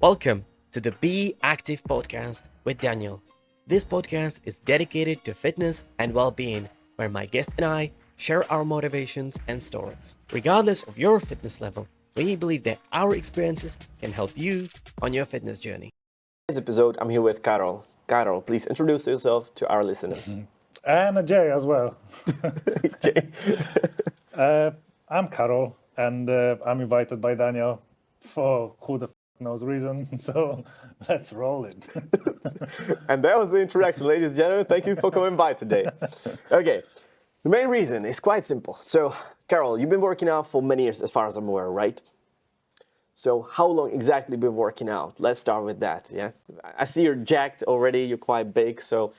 Welcome to the Be Active podcast with Daniel. This podcast is dedicated to fitness and well-being, where my guest and I share our motivations and stories. Regardless of your fitness level, we believe that our experiences can help you on your fitness journey. In this episode, I'm here with Karol. Karol, please introduce yourself to our listeners. And Jay as well. Jay. I'm Karol, and I'm invited by Daniel for who the knows reason. So let's roll it. And that was the introduction, ladies and gentlemen. Thank you for coming by today. Okay, the main reason is quite simple. So, Karol, you've been working out for many years, as far as I'm aware, right? So, how long exactly been working out? Let's start with that. Yeah, I see you're jacked already. You're quite big. So,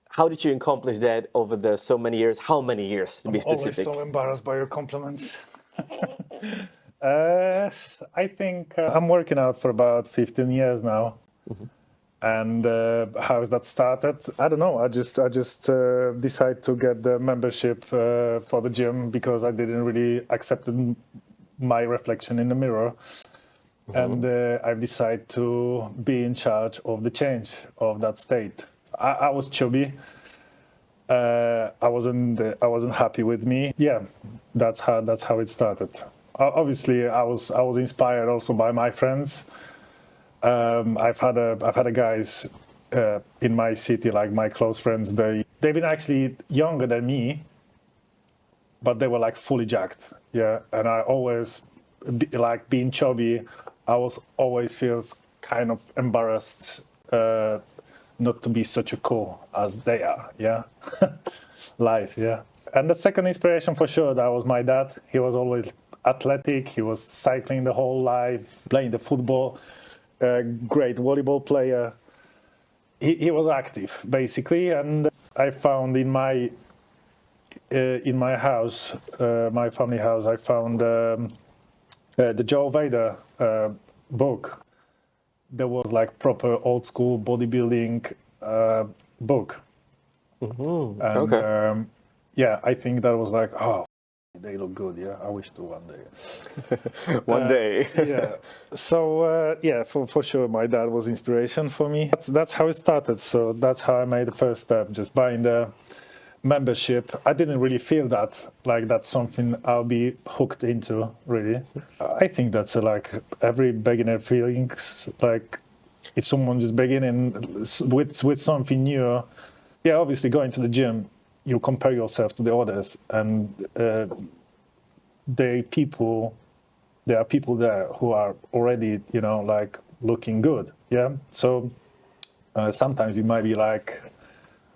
how did you accomplish that over the so many years? How many years, to be specific? I'm always so embarrassed by your compliments. I think I'm working out for about 15 years now. Mm-hmm. And how has that started? I don't know. I just decided to get the membership for the gym because I didn't really accept my reflection in the mirror. Mm-hmm. And I've decided to be in charge of the change of that state. I was chubby. I wasn't happy with me. Yeah, that's how it started. Obviously, I was inspired also by my friends. I've had a guys in my city, like my close friends. They've been actually younger than me, but they were like fully jacked. Yeah, and I always like being chubby. I was always feels kind of embarrassed not to be such a cool as they are. Yeah, life. Yeah, and the second inspiration for sure that was my dad. He was always athletic. He was cycling the whole life, playing the football. Great volleyball player. He was active basically, and I found in my house, my family house, I found the Joe Vader book. There was like proper old school bodybuilding book. Mm-hmm. And, okay. Yeah, I think that was like, oh, they look good. Yeah, I wish to one day. One day. Yeah. So yeah, for sure, my dad was inspiration for me. That's how it started. So that's how I made the first step, just buying the membership. I didn't really feel that like that's something I'll be hooked into. Really, I think that's like every beginner feelings. Like if someone just beginning with something new, yeah, obviously going to the gym, you compare yourself to the others, and there are people there who are already, like looking good. Yeah, so sometimes it might be like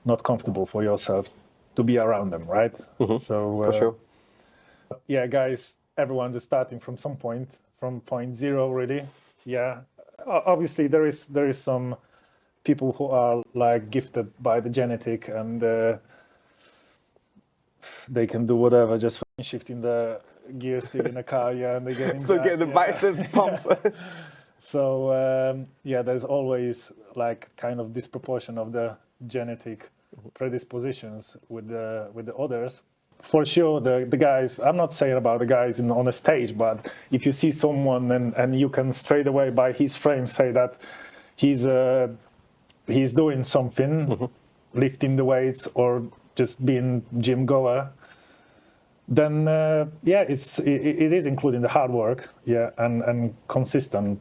not comfortable for yourself to be around them, right? Mm-hmm. So for sure. Yeah, guys, everyone just starting from some point, from point zero, really. Yeah, obviously there is some people who are like gifted by the genetic and they can do whatever, just shifting the gear still in a car, yeah, and they get still get the bicep pump. So yeah, there's always like kind of disproportion of the genetic predispositions with the others. For sure, the guys, I'm not saying about the guys on a stage, but if you see someone and you can straight away by his frame say that he's doing something, mm-hmm. lifting the weights or just being gym goer, then yeah, it is including the hard work, yeah, and consistent,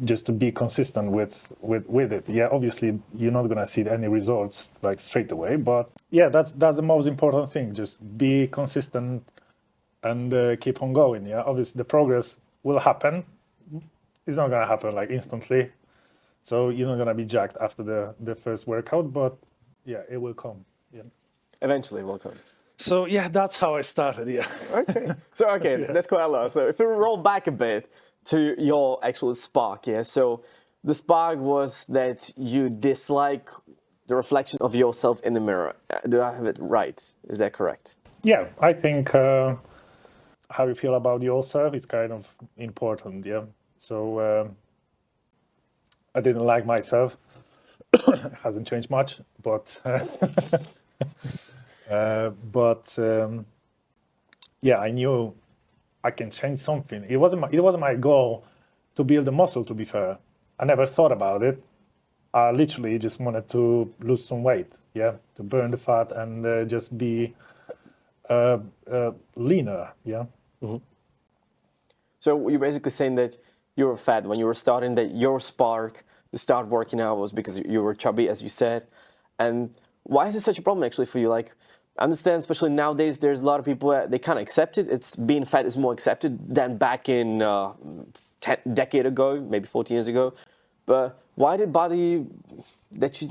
just to be consistent with it. Yeah, obviously you're not gonna see any results like straight away, but yeah, that's the most important thing. Just be consistent and keep on going. Yeah, obviously the progress will happen. It's not gonna happen like instantly, so you're not gonna be jacked after the first workout, but yeah, it will come. Yeah, Eventually it will come. So yeah, that's how I started. Yeah. Okay. So okay, yeah. That's quite a lot. So if we roll back a bit to your actual spark, yeah. So the spark was that you dislike the reflection of yourself in the mirror. Do I have it right? Is that correct? Yeah, I think how you feel about yourself is kind of important. Yeah. So I didn't like myself. Hasn't changed much, but. Yeah, I knew I can change something. It wasn't my goal to build a muscle, to be fair. I never thought about it. I literally just wanted to lose some weight, yeah, to burn the fat and just be leaner, yeah. So you're basically saying that you were fat when you were starting, that your spark to start working out was because you were chubby, as you said. And why is it such a problem actually for you? Like, I understand, especially nowadays, there's a lot of people they kind of accept it. It's being fat is more accepted than back in decade ago, maybe 14 years ago. But why did it bother you that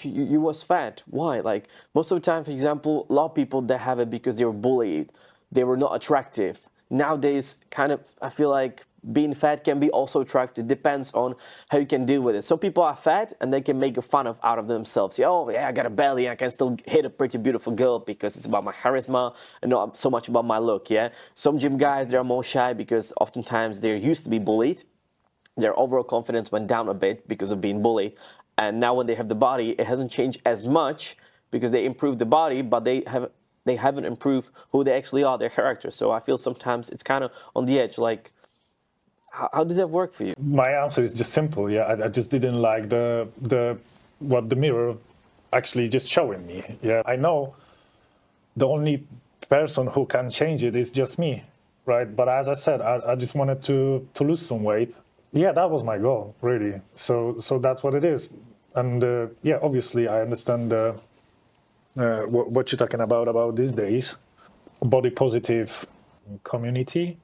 you was fat? Why? Like most of the time, for example, a lot of people that have it because they were bullied, they were not attractive. Nowadays, kind of, I feel like being fat can be also attractive. Depends on how you can deal with it. Some people are fat and they can make a fun of out of themselves. Yeah, oh yeah, I got a belly. I can still hit a pretty beautiful girl because it's about my charisma and not so much about my look. Yeah. Some gym guys, they are more shy because oftentimes they're used to be bullied. Their overall confidence went down a bit because of being bullied. And now when they have the body, it hasn't changed as much because they improved the body, but they haven't improved who they actually are, their character. So I feel sometimes it's kind of on the edge. Like, how did that work for you? My answer is just simple. Yeah, I just didn't like the what the mirror actually just showing me. Yeah, I know the only person who can change it is just me, right? But as I said, I just wanted to lose some weight. Yeah, that was my goal, really. So that's what it is. And yeah, obviously, I understand what you're talking about these days, body positive community.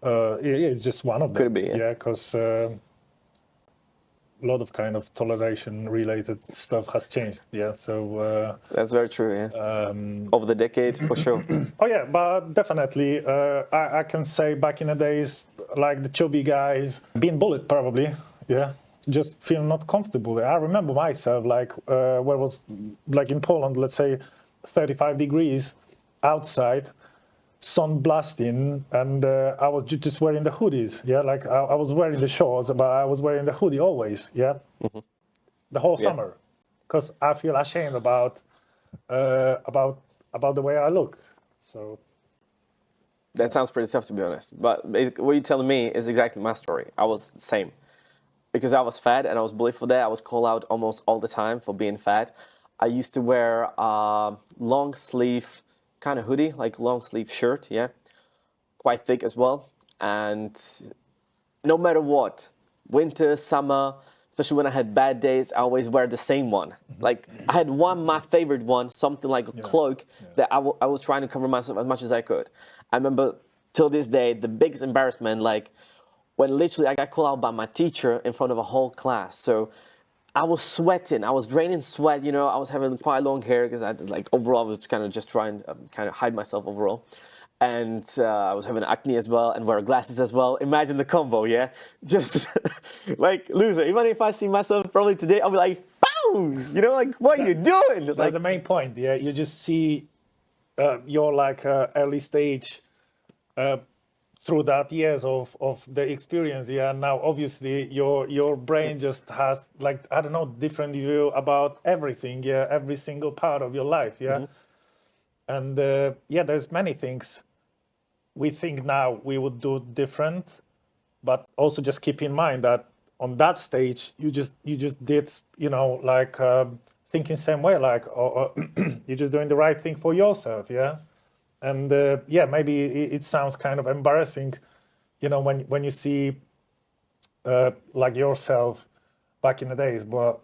Yeah, it's just one of them. Could be, yeah. Yeah, because a lot of kind of toleration related stuff has changed. Yeah, so That's very true, yeah. Over the decade, for sure. oh yeah, but definitely I can say back in the days, like the chubby guys being bullied probably, yeah, just feel not comfortable. I remember myself like where was like in Poland, let's say 35 degrees outside, sun blasting, and I was just wearing the hoodies. Yeah, like I was wearing the shorts, but I was wearing the hoodie always. Yeah, the whole summer, because I feel ashamed about the way I look. So That sounds pretty tough, to be honest. But basically, what you're telling me is exactly my story. I was the same. Because I was fat and I was bullied for that, I was called out almost all the time for being fat. I used to wear a long sleeve kind of hoodie, like long sleeve shirt, yeah, quite thick as well. And no matter what, winter, summer, especially when I had bad days, I always wear the same one. Like I had one, my favorite one, something like a cloak that I was trying to cover myself as much as I could. I remember till this day, the biggest embarrassment, like when literally I got called out by my teacher in front of a whole class. So I was sweating, I was draining sweat, you know, I was having quite long hair because I like overall I was kind of just trying to kind of hide myself overall. And I was having acne as well and wear glasses as well. Imagine the combo, yeah? Just like loser. Even if I see myself probably today, I'll be like, boom! You know, like, what are you doing? that's Like, the main point. Yeah, you just see your like early stage through that years of the experience. Yeah, now obviously your brain just has like I don't know different view about everything. Yeah, every single part of your life. Yeah, and yeah, there's many things we think now we would do different, but also just keep in mind that on that stage you just did like thinking same way like or you're just doing the right thing for yourself, yeah. And yeah, maybe it sounds kind of embarrassing, when you see like yourself back in the days, but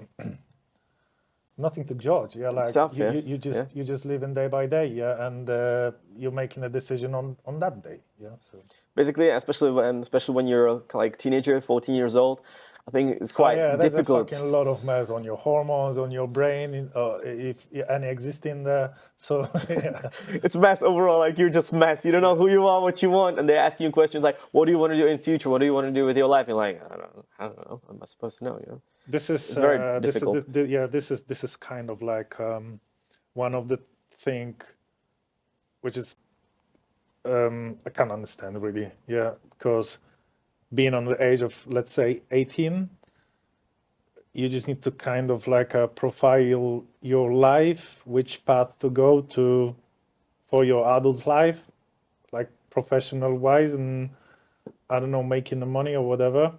nothing to judge. Yeah, like tough, yeah. you just living day by day, yeah, and you're making a decision on that day, yeah. So basically, especially when you're like teenager, 14 years old, I think it's quite yeah, there's difficult. a fucking lot of mess on your hormones, on your brain, if any exist in there. So yeah. It's mess overall. Like you're just mess. You don't know who you are, what you want, and they're asking you questions like, "What do you want to do in future? What do you want to do with your life?" You're like, I don't know. Am I supposed to know? You know. This is It's very difficult. This is kind of like one of the thing, which is I can't understand really. Yeah, because being on the age of let's say 18, you just need to kind of like profile your life, which path to go to for your adult life, like professional wise, and I don't know, making the money or whatever.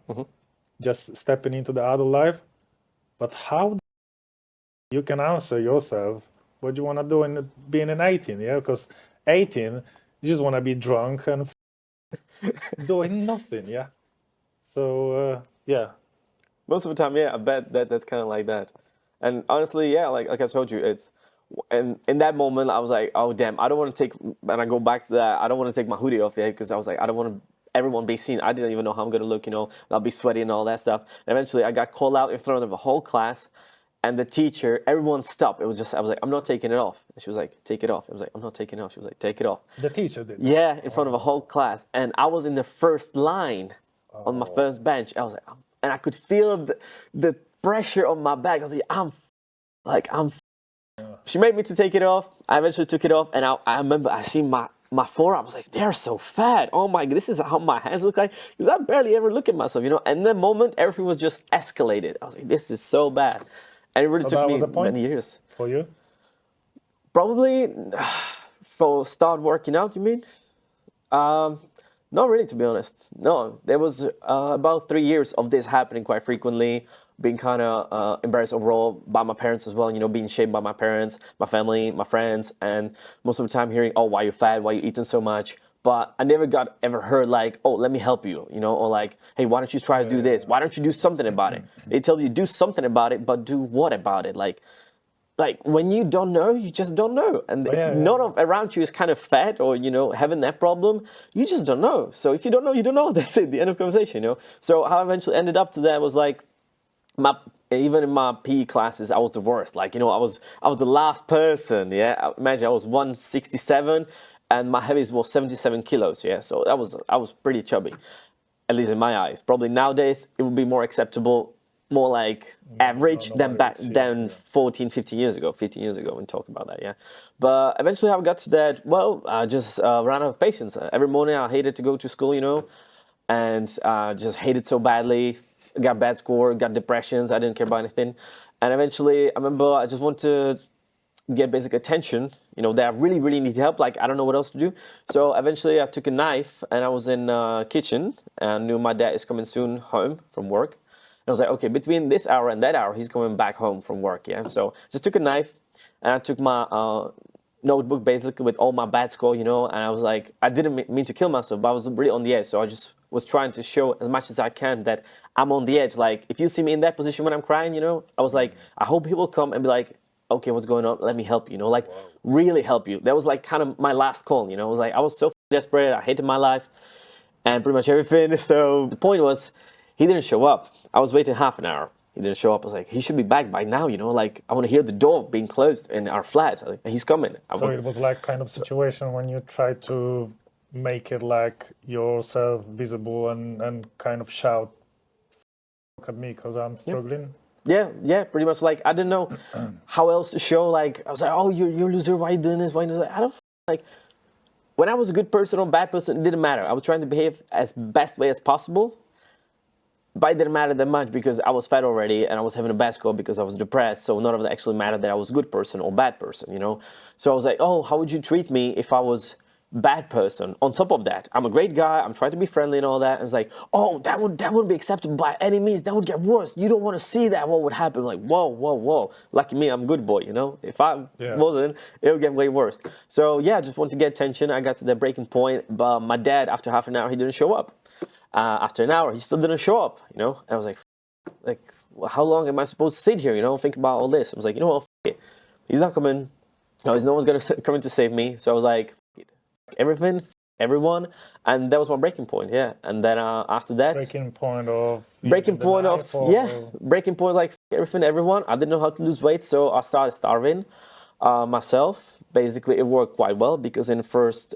just stepping into the adult life. But how you can answer yourself what you want to do in being an 18, yeah? Because 18, you just want to be drunk and doing nothing, yeah? So, yeah. Most of the time, yeah, I bet that's kind of like that. And honestly, yeah, like I told you, it's and in that moment, I was like, oh damn, I don't want to take. And I go back to that. I don't want to take my hoodie off yet because I was like, I don't want everyone be seen. I didn't even know how I'm gonna look, I'll be sweaty and all that stuff. And eventually, I got called out in front of the whole class, and the teacher, everyone stopped. It was just, I was like, I'm not taking it off. And she was like, take it off. I was like, I'm not taking it off. She was like, take it off. The teacher did that. Yeah, in front of a whole class, and I was in the first line on my first bench. I was and I could feel the pressure on my back. I was like, She made me to take it off. I eventually took it off, and I remember I seen my forearm. I was like, they're so fat. Oh my, this is how my hands look like. Because I barely ever look at myself, And in that moment, everything was just escalated. I was like, this is so bad. And it really So took that me was the point many years. for you? Probably for start working out, you mean? Not really, to be honest. No, there was about 3 years of this happening quite frequently, being kind of embarrassed overall by my parents as well, being shamed by my parents, my family, my friends, and most of the time hearing, oh, why you fat, why you eating so much? But I never got ever heard like, oh, let me help you, or like, hey, why don't you try to do this? Why don't you do something about it? They tell you do something about it, but do what about it? Like when you don't know, you just don't know. And if none of around you is kind of fat or, having that problem, you just don't know. So if you don't know, you don't know. That's it, the end of conversation, So how I eventually ended up to that was like, even in my PE classes, I was the worst. Like, I was the last person, yeah. Imagine I was 167 and my heaviest was 77 kilos, yeah. So I was pretty chubby, at least in my eyes. Probably nowadays it would be more acceptable, more like average than 14, 15 years ago, when talk about that, yeah. But eventually I got to that, well, I just ran out of patience. Every morning I hated to go to school, and just hated so badly. Got bad score, got depressions, I didn't care about anything. And eventually I remember I just wanted to get basic attention, that I really, really need help. Like, I don't know what else to do. So eventually I took a knife and I was in kitchen and I knew my dad is coming soon home from work. And I was like, okay, between this hour and that hour, he's coming back home from work, yeah? So just took a knife and I took my notebook basically with all my bad score, and I was like, I didn't mean to kill myself, but I was really on the edge. So I just was trying to show as much as I can that I'm on the edge. Like, if you see me in that position when I'm crying, I was like, I hope he will come and be like, okay, what's going on? Let me help you, like really help you. That was like kind of my last call, I was like, I was so desperate. I hated my life and pretty much everything. So the point was, he didn't show up. I was waiting half an hour. He didn't show up. I was like, he should be back by now, like I want to hear the door being closed in our flat. And he's coming. So it was like kind of situation when you try to make it like yourself visible and kind of shout, look at me because I'm struggling. Yeah, pretty much. Like, I didn't know how else to show. Like, I was like, oh, you're a loser. Why are you doing this? Why are you doing that? I don't like. When I was a good person or bad person, it didn't matter. I was trying to behave as best way as possible. But it didn't matter that much because I was fat already and I was having a bad score because I was depressed. So none of that actually mattered that I was a good person or bad person, So I was like, oh, how would you treat me if I was bad person? On top of that, I'm a great guy. I'm trying to be friendly and all that. And it's like, oh, that wouldn't be acceptable by any means. That would get worse. You don't want to see that. What would happen? Like, whoa. Lucky me, I'm a good boy, If I wasn't, it would get way worse. So yeah, I just wanted to get attention. I got to that breaking point. But my dad, after half an hour, he didn't show up. After an hour, he still didn't show up, And I was like, well, how long am I supposed to sit here, think about all this? I was like, what, it. He's not coming. No one's going to come in to save me. So I was like, everything, everyone. And that was my breaking point, yeah. And then after that... Breaking point of, like, everything, everyone. I didn't know how to lose weight, so I started starving myself. Basically, it worked quite well because in the first...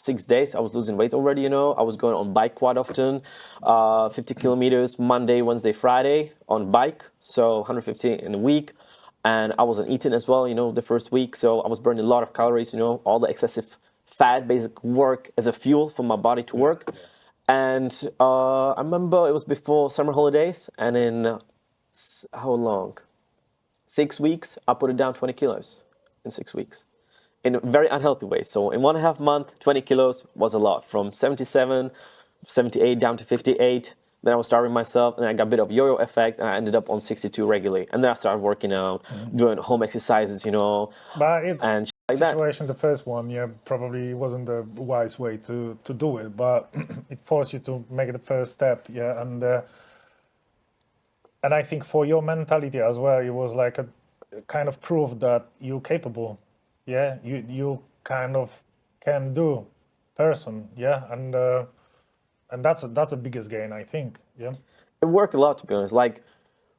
6 days, I was losing weight already, I was going on bike quite often, 50 kilometers, Monday, Wednesday, Friday on bike, so 150 in a week. And I wasn't eating as well, the first week. So I was burning a lot of calories, all the excessive fat, basic work as a fuel for my body to work. And I remember it was before summer holidays. And in how long? 6 weeks, I put it down 20 kilos in 6 weeks. In a very unhealthy way. So in 1.5 months, 20 kilos was a lot. From 77, 78 down to 58. Then I was starving myself, and I got a bit of yo-yo effect, and I ended up on 62 regularly. And then I started working out, doing home exercises, But it, and like that. situation, the first one, yeah, probably wasn't the wise way to do it, but it forced you to make the first step, yeah, and I think for your mentality as well, it was like a kind of proof that you're capable, yeah, you kind of can do person, yeah, and that's the biggest gain, I think, yeah. It worked a lot, to be honest. Like,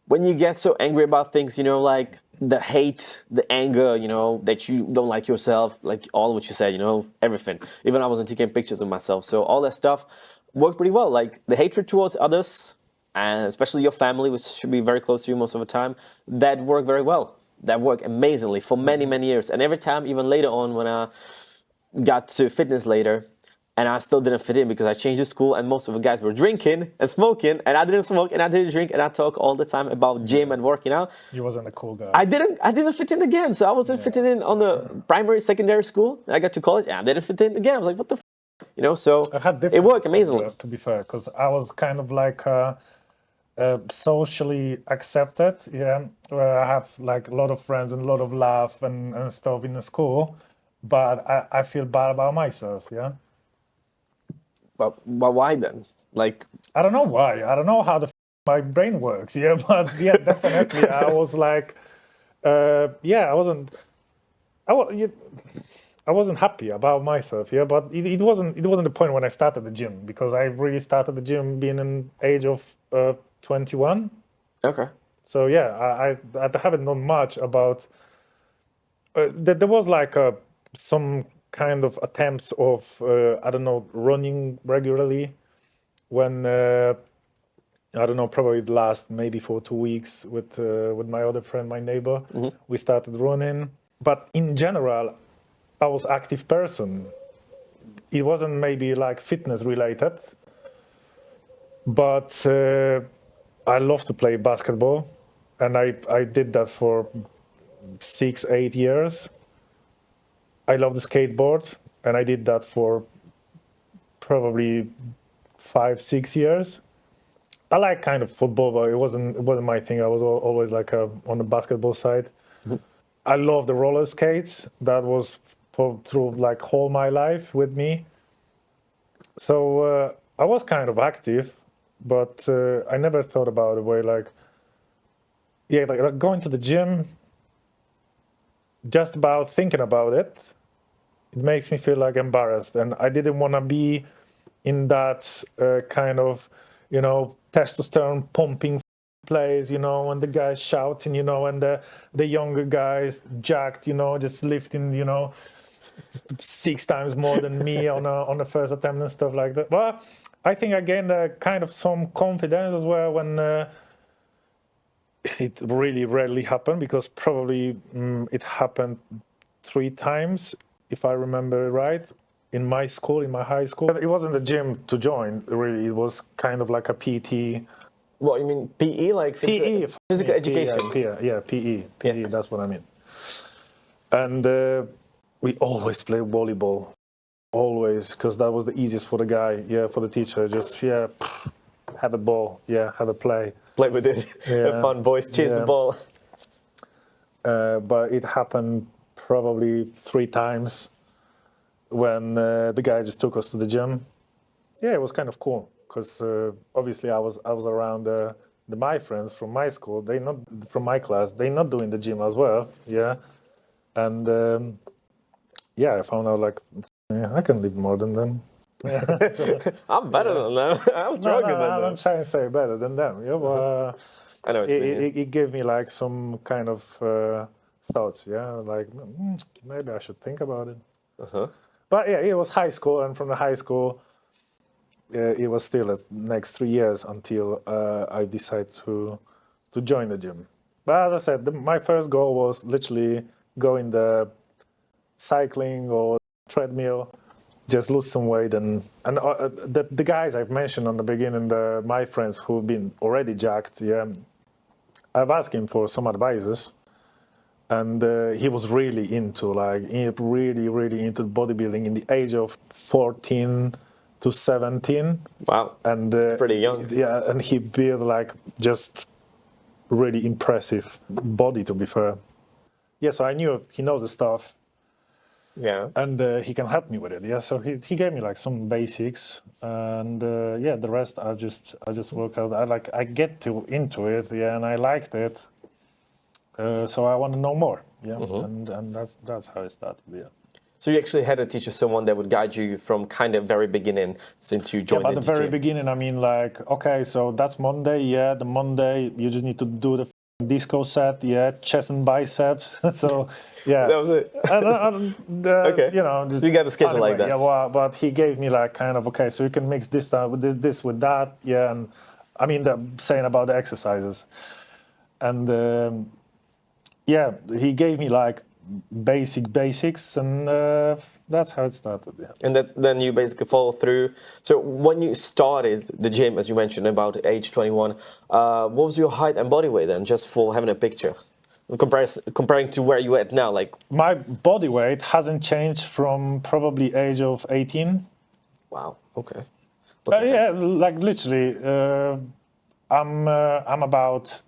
when you get so angry about things, like the hate, the anger, that you don't like yourself, like all what you said, everything. Even I wasn't taking pictures of myself. So all that stuff worked pretty well. Like the hatred towards others, and especially your family, which should be very close to you most of the time, that worked very well. That worked amazingly for many, many years. And every time, even later on, when I got to fitness later, and I still didn't fit in because I changed the school and most of the guys were drinking and smoking, and I didn't smoke and I didn't drink, and I talk all the time about gym and working out. You wasn't a cool guy. I didn't fit in again. So I wasn't fitting in on the primary, secondary school. And I got to college and I didn't fit in again. I was like, what the so I had it worked amazingly. to be fair, because I was kind of like socially accepted, yeah, where I have like a lot of friends and a lot of laugh and stuff in the school, but I feel bad about myself, yeah. But why then? Like, I don't know why. I don't know how my brain works, yeah, but yeah, definitely I was like, yeah, I wasn't happy about myself, yeah, but it wasn't the point when I started the gym, because I really started the gym being an age of 21. okay. So yeah, I haven't known much about. There was like some kind of attempts of I don't know, running regularly when I don't know, probably it last maybe for 2 weeks with my other friend, my neighbor. We started running, but in general, I was active person. It wasn't maybe like fitness related, but I love to play basketball, and I did that for 6-8 years. I love the skateboard, and I did that for probably 5-6 years. I like kind of football, but it wasn't my thing. I was always like on the basketball side. I love the roller skates. That was through like whole my life with me. So I was kind of active, but I never thought about a way like going to the gym. Just about thinking about it, it makes me feel like embarrassed, and I didn't want to be in that kind of, testosterone pumping place, and the guys shouting, and the younger guys jacked, just lifting, 6 times more than me on the first attempt and stuff like that. But I think I gained kind of some confidence as well when it really rarely happened, because probably it happened 3 times, if I remember right, in my school, in my high school. It wasn't a gym to join, really. It was kind of like a PT. What, you mean PE? Like PE. Physical education? Yeah, PE. PE, that's what I mean. And we always played volleyball. Always, because that was the easiest for the guy, for the teacher. Just, have a ball, have a play. Play with it. Have fun, boys. Chase the ball. But it happened probably 3 times when the guy just took us to the gym. Yeah, it was kind of cool, because obviously I was around my friends from my school. They not from my class. They not doing the gym as well. Yeah, and I found out like I can live more than them. Yeah, so, I'm better than them. I'm stronger than them. I'm trying to say better than them. Yeah, but I know it gave me like some kind of thoughts. Yeah, like maybe I should think about it. But yeah, it was high school, and from the high school, it was still the next 3 years until I decided to join the gym. But as I said, my first goal was literally go in the cycling or treadmill, just lose some weight, and the guys I've mentioned on the beginning, my friends who've been already jacked, I've asked him for some advices, and he was really into really into bodybuilding in the age of 14, to 17. Wow. And Pretty young. Yeah, and he built like just really impressive body, to be fair. Yeah, so I knew he knows the stuff. Yeah. And he can help me with it. Yeah, so he gave me like some basics, and yeah, the rest I just work out. I get into it, yeah, and I liked it. So I want to know more, yeah, and that's how it started, yeah. So you actually had to teach someone that would guide you from kind of very beginning since you joined Yeah, but the very gym. beginning, I mean, like, okay, so that's Monday, yeah, the Monday, you just need to do the disco set, yeah, chest and biceps, so, yeah. That was it. Okay. You know, just So you got a schedule funny like way. that. Yeah, well, but he gave me like kind of, okay, so you can mix this with this with that, yeah, and I mean, saying about the exercises. And yeah, he gave me like basics, and that's how it started. Yeah. And then you basically follow through. So when you started the gym, as you mentioned, about age 21, what was your height and body weight then, just for having a picture? Comparing to where you at now, like... My body weight hasn't changed from probably age of 18. Wow, okay. Yeah, like literally, I'm about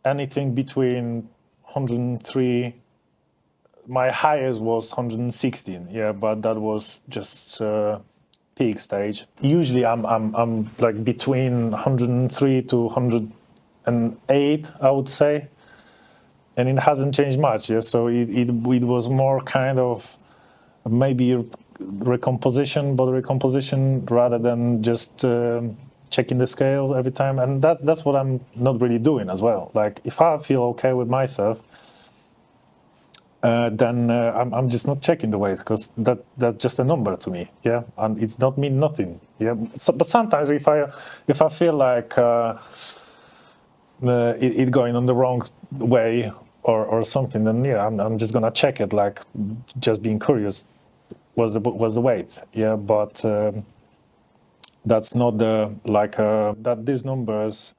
anything between 103. My highest was 116, yeah, but that was just peak stage. Usually I'm like between 103 to 108, I would say, and it hasn't changed much. Yeah, so it was more kind of maybe recomposition, body recomposition, rather than just checking the scale every time. And that's what I'm not really doing as well. Like if I feel okay with myself, then I'm just not checking the weight, because that's just a number to me, yeah, and it's not mean nothing, yeah. So, but sometimes if I feel like it going on the wrong way or something, then yeah, I'm just gonna check it, like just being curious. Was the weight, yeah, but that's not the like that these numbers.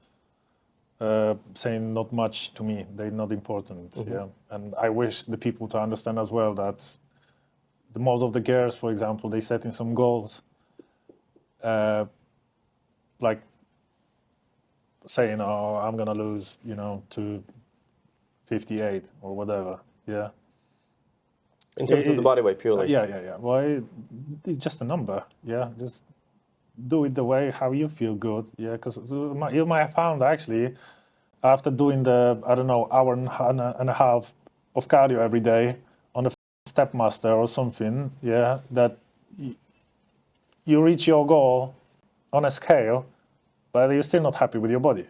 Saying not much to me. They're not important. Yeah, and I wish the people to understand as well that the most of the girls, for example, they set in some goals, like saying, "Oh, I'm gonna lose, you know, to 58 or whatever." Yeah. In terms of the body weight, purely. Yeah. Well, it's just a number. Yeah, just do it the way how you feel good. Yeah, because you might have found actually, after doing the, I don't know, hour and a half of cardio every day on a Stepmaster or something, yeah, that you reach your goal on a scale, but you're still not happy with your body.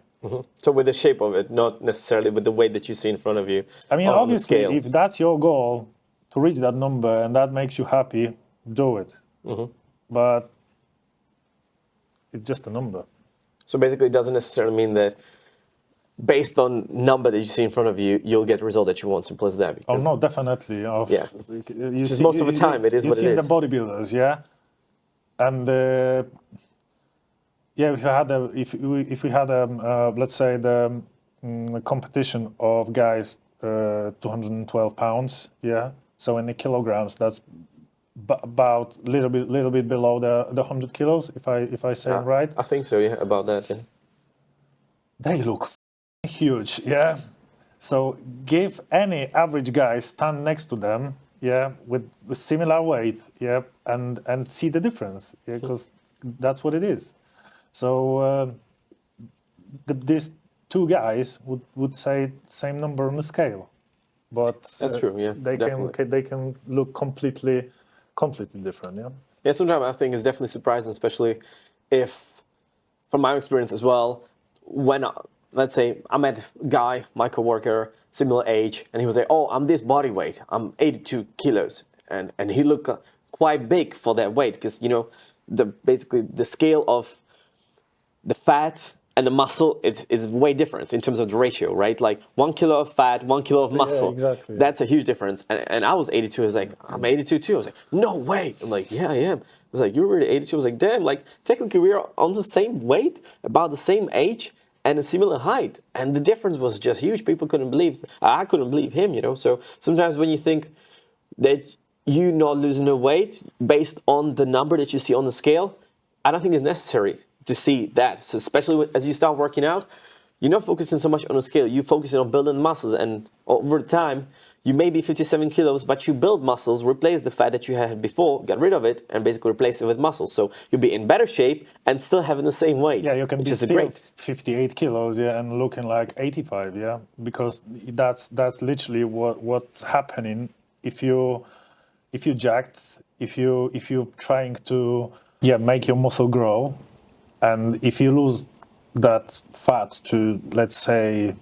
So with the shape of it, not necessarily with the weight that you see in front of you. I mean, on obviously, the scale. if that's your goal to reach that number and that makes you happy, do it. But it's just a number. So basically, it doesn't necessarily mean that based on number that you see in front of you, you'll get the result that you want. Simple as that. Oh no, definitely. Yeah. You see, most of the time, it is what it is. You see the bodybuilders, yeah, and yeah, if we had let's say the competition of guys 212 pounds, yeah. So in the kilograms, that's about little bit below the 100 kilos, if I say it right. I think so. Yeah, about that. Yeah. They look huge, yeah. So give any average guy stand next to them, yeah, with similar weight, yeah, and see the difference, yeah, because that's what it is. So these two guys would say same number on the scale, but that's true. Yeah, they can look completely different. Yeah. Yeah. Sometimes I think it's definitely surprising, especially if, from my experience as well, when let's say I met a guy, my coworker, similar age, and he was like, "Oh, I'm this body weight. I'm 82 kilos," and he looked quite big for that weight, because you know basically the scale of the fat and the muscle is way different in terms of the ratio, right? Like 1 kilo of fat, 1 kilo of muscle. Yeah, exactly. That's a huge difference. And I was 82. I was like, I'm 82 too. I was like, no way. I'm like, yeah, I am. I was like, you're really 82. I was like, damn, like technically we are on the same weight, about the same age, and a similar height. And the difference was just huge. People couldn't believe, I couldn't believe him, you know? So sometimes when you think that you're not losing the weight based on the number that you see on the scale, I don't think it's necessary to see that. So especially as you start working out, you're not focusing so much on the scale. You're focusing on building muscles, and over time, you may be 57 kilos, but you build muscles, replace the fat that you had before, get rid of it, and basically replace it with muscles. So you'll be in better shape and still having the same weight. Yeah, you can which be is still great. 58 kilos, yeah, and looking like 85, yeah, because that's literally what's happening if you jacked, if you trying to make your muscle grow, and if you lose that fat to, let's say,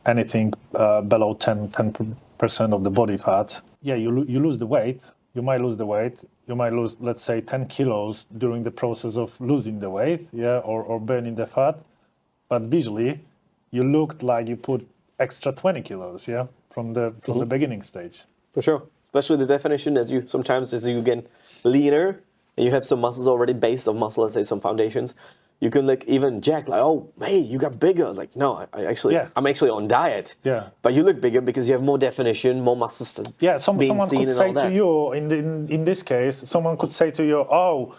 anything below 10% of the body fat, you lose the weight. You might lose the weight. You might lose, let's say, 10 kilos during the process of losing the weight, or burning the fat. But visually, you looked like you put extra 20 kilos, from the beginning stage. For sure. Especially the definition as you get leaner and you have some muscles already based on muscle, let's say some foundations, you can like even jack like, oh, hey, you got bigger. I was like, no, I'm actually on diet. Yeah. But you look bigger because you have more definition, more muscles. Someone could say to you, in this case, someone could say to you, oh,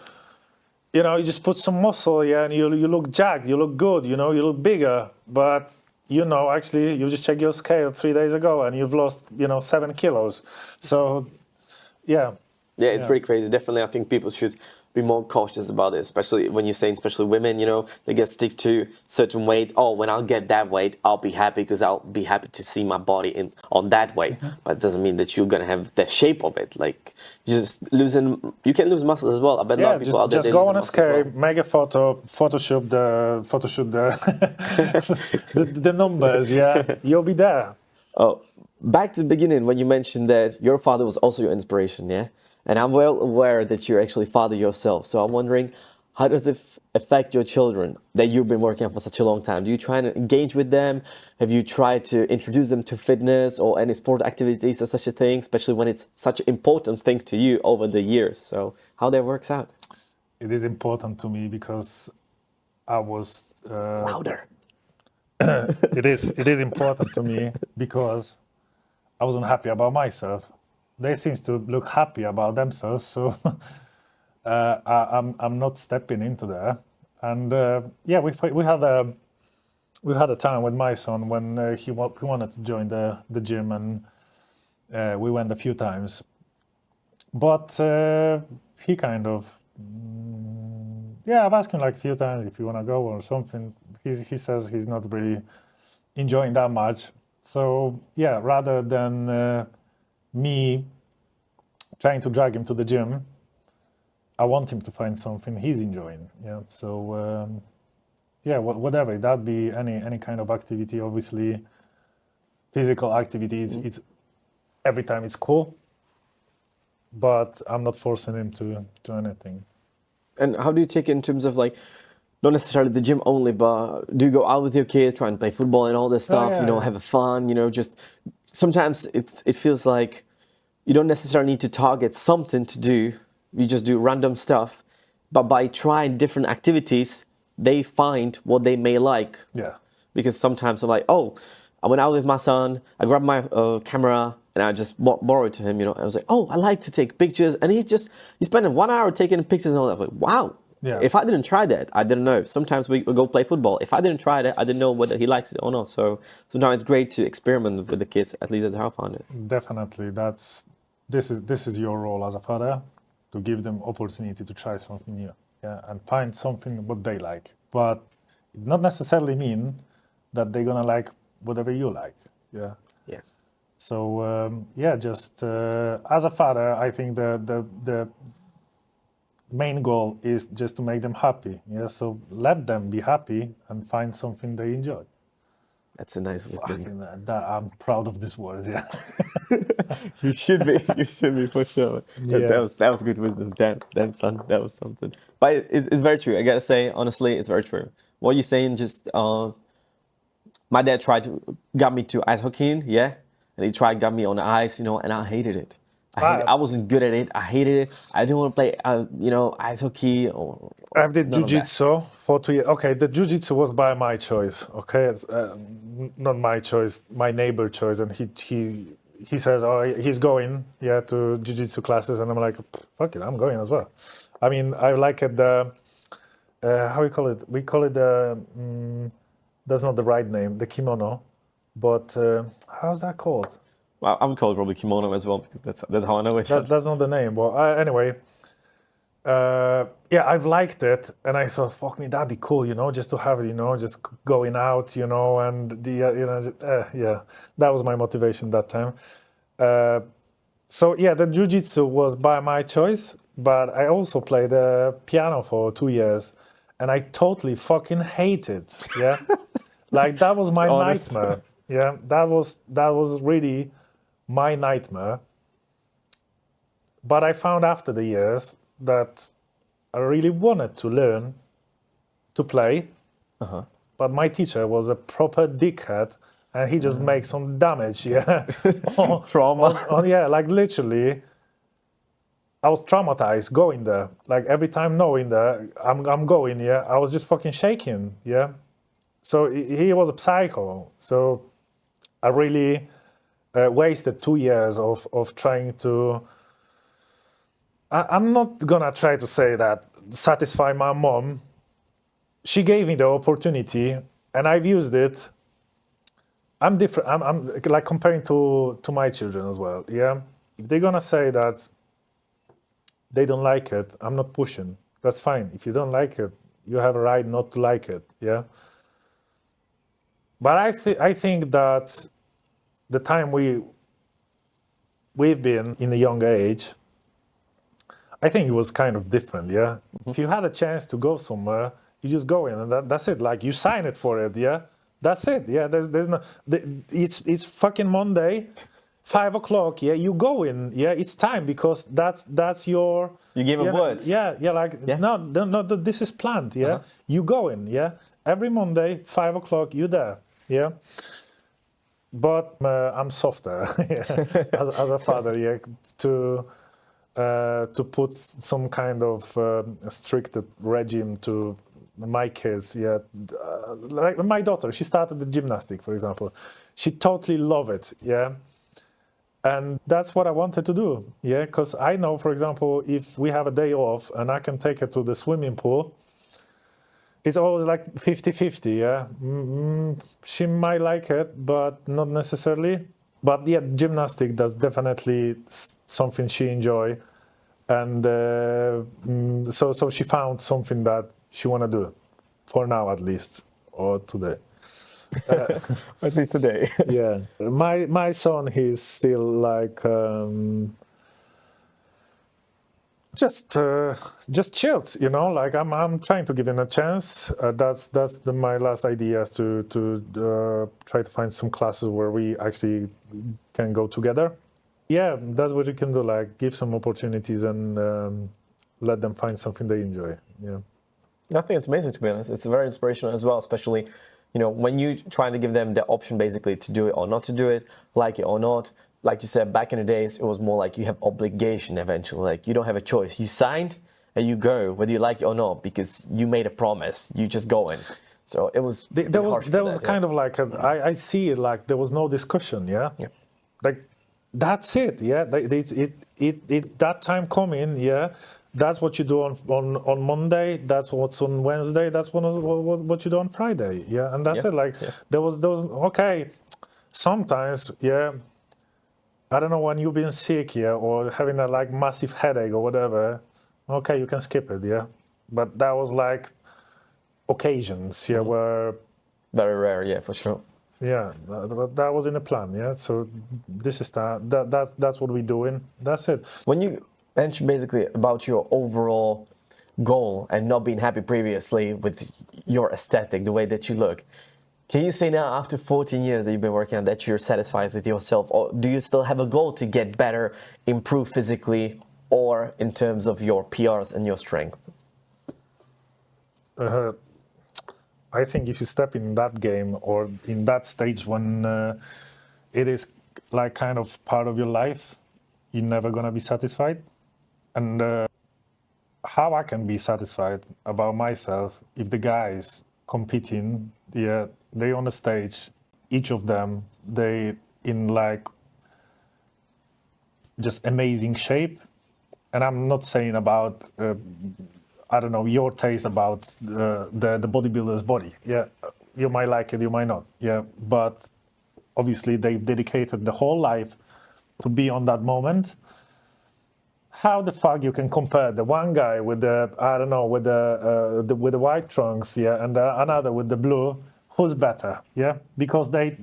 you just put some muscle, and you look jacked, you look good, you look bigger, but actually, you just checked your scale 3 days ago and you've lost, 7 kilos. So, yeah. Yeah, it's pretty crazy. Definitely, I think people should be more cautious about it, especially when you're saying, especially women, they get stick to certain weight. Oh, when I'll get that weight, I'll be happy because I'll be happy to see my body on that weight. But it doesn't mean that you're going to have the shape of it. Like, you can lose muscles as well. I bet a lot of people out there, just go on a scale, make a Photoshop the numbers, you'll be there. Oh, back to the beginning when you mentioned that your father was also your inspiration, yeah? And I'm well aware that you're actually father yourself. So I'm wondering, how does it affect your children that you've been working on for such a long time? Do you try to engage with them? Have you tried to introduce them to fitness or any sport activities or such a thing, especially when it's such an important thing to you over the years? So how that works out? It is important to me because I was... Louder. It is important to me because I wasn't happy about myself. They seem to look happy about themselves, so I'm not stepping into there. And we had a time with my son when he wanted to join the gym, and we went a few times. But he kind of I've asked him like a few times if you want to go or something. He says he's not really enjoying that much. So rather than me trying to drag him to the gym, I want him to find something he's enjoying. So whatever that be, any kind of activity. Obviously, physical activities. It's every time it's cool, but I'm not forcing him to do anything. And how do you take it in terms of like, not necessarily the gym only, but do you go out with your kids, try and play football and all this stuff, have a fun, just sometimes it feels like you don't necessarily need to target something to do. You just do random stuff, but by trying different activities, they find what they may like. Yeah. Because sometimes I'm like, oh, I went out with my son, I grabbed my camera, and I just borrowed to him, I was like, oh, I like to take pictures. And he spent 1 hour taking pictures and all that. I was like, wow. Yeah. If I didn't try that, I didn't know. Sometimes we go play football. If I didn't try that, I didn't know whether he likes it or not. So sometimes it's great to experiment with the kids. At least that's how I found it. Definitely. This is your role as a father, to give them opportunity to try something new, and find something what they like. But it not necessarily mean that they're gonna like whatever you like. Yeah. So just as a father, I think the main goal is just to make them happy. So let them be happy and find something they enjoy. That's a nice wisdom. I'm proud of this word. Yeah. You should be. You should be for sure. Yeah. That was good wisdom. Damn son, that was something. But it's very true. I gotta say, honestly, it's very true. What you're saying, just my dad got me to ice hockeying, and he got me on the ice, and I hated it. I wasn't good at it. I hated it. I didn't want to play, ice hockey or I did jiu-jitsu for 2 years. Okay, the jiu-jitsu was by my choice. Okay, it's, not my choice, my neighbor choice, and he says, oh, he's going, to jiu-jitsu classes, and I'm like, fuck it, I'm going as well. I mean, I like it. How we call it? We call it that's not the right name, the kimono, but how's that called? Well, I would call it probably kimono as well, because that's how I know it. That's not the name. Well, anyway, I've liked it, and I thought, fuck me, that'd be cool, just to have it, just going out, and that was my motivation that time. So the jiu-jitsu was by my choice, but I also played piano for 2 years, and I totally fucking hate it. Yeah, like that was my nightmare. Yeah, that was really my nightmare. But I found after the years that I really wanted to learn to play, but my teacher was a proper dickhead, and he just makes some damage. Yeah, Trauma. Like literally, I was traumatized going there. Like every time knowing that I'm going, I was just fucking shaking. Yeah, so he was a psycho. So I really wasted 2 years of trying to. I'm not gonna try to say that satisfy my mom. She gave me the opportunity, and I've used it. I'm different. I'm like comparing to my children as well. Yeah, if they're gonna say that they don't like it, I'm not pushing. That's fine. If you don't like it, you have a right not to like it. Yeah. But I think that the time we've been in a young age, I think it was kind of different. Yeah. If you had a chance to go somewhere, you just go in, and that's it. Like you sign it for it. Yeah. That's it. Yeah. There's no. It's fucking Monday. 5 o'clock, you go in, it's time, because that's your... You gave a word. No, this is planned, You go in, Every Monday, 5 o'clock, you're there, But I'm softer, as a father, to put some kind of strict regime to my kids, like my daughter, she started the gymnastic, for example. She totally loved it, And that's what I wanted to do, because I know, for example, if we have a day off and I can take her to the swimming pool, it's always like 50-50, She might like it, but not necessarily. But gymnastic, that's definitely something she enjoy. And so she found something that she want to do, for now at least, or today. At least today. My son, he's still like just chilled, Like I'm trying to give him a chance. That's my last idea, is to try to find some classes where we actually can go together. That's what you can do. Like give some opportunities and let them find something they enjoy. I think it's amazing, to be honest. It's very inspirational as well, especially. When you trying to give them the option basically to do it or not to do it, like it or not, like you said, back in the days, it was more like you have obligation eventually. Like you don't have a choice. You signed and you go, whether you like it or not, because you made a promise. You just go in. So it was. There was kind of like I see it like there was no discussion. Like that's it. It that time coming. That's what you do on Monday. That's what's on Wednesday. That's what you do on Friday. And that's it. Like there was okay. Sometimes I don't know, when you've been sick or having a like massive headache or whatever. Okay, you can skip it. But that was like occasions. Where very rare. For sure. That was in the plan. So this is that's what we're doing. That's it. When you mentioned basically about your overall goal and not being happy previously with your aesthetic, the way that you look, can you say now, after 14 years that you've been working on, that you're satisfied with yourself, or do you still have a goal to get better, improve physically, or in terms of your PRs and your strength? I think if you step in that game or in that stage when it is like kind of part of your life, you're never gonna be satisfied. And how I can be satisfied about myself if the guys competing, they on the stage, each of them, they in like just amazing shape. And I'm not saying about, I don't know, your taste about the bodybuilder's body. Yeah, you might like it, you might not. Yeah, but obviously they've dedicated the whole life to be on that moment. How the fuck you can compare the one guy with the, I don't know, with the white trunks, yeah, and another with the blue? Who's better? Yeah, because they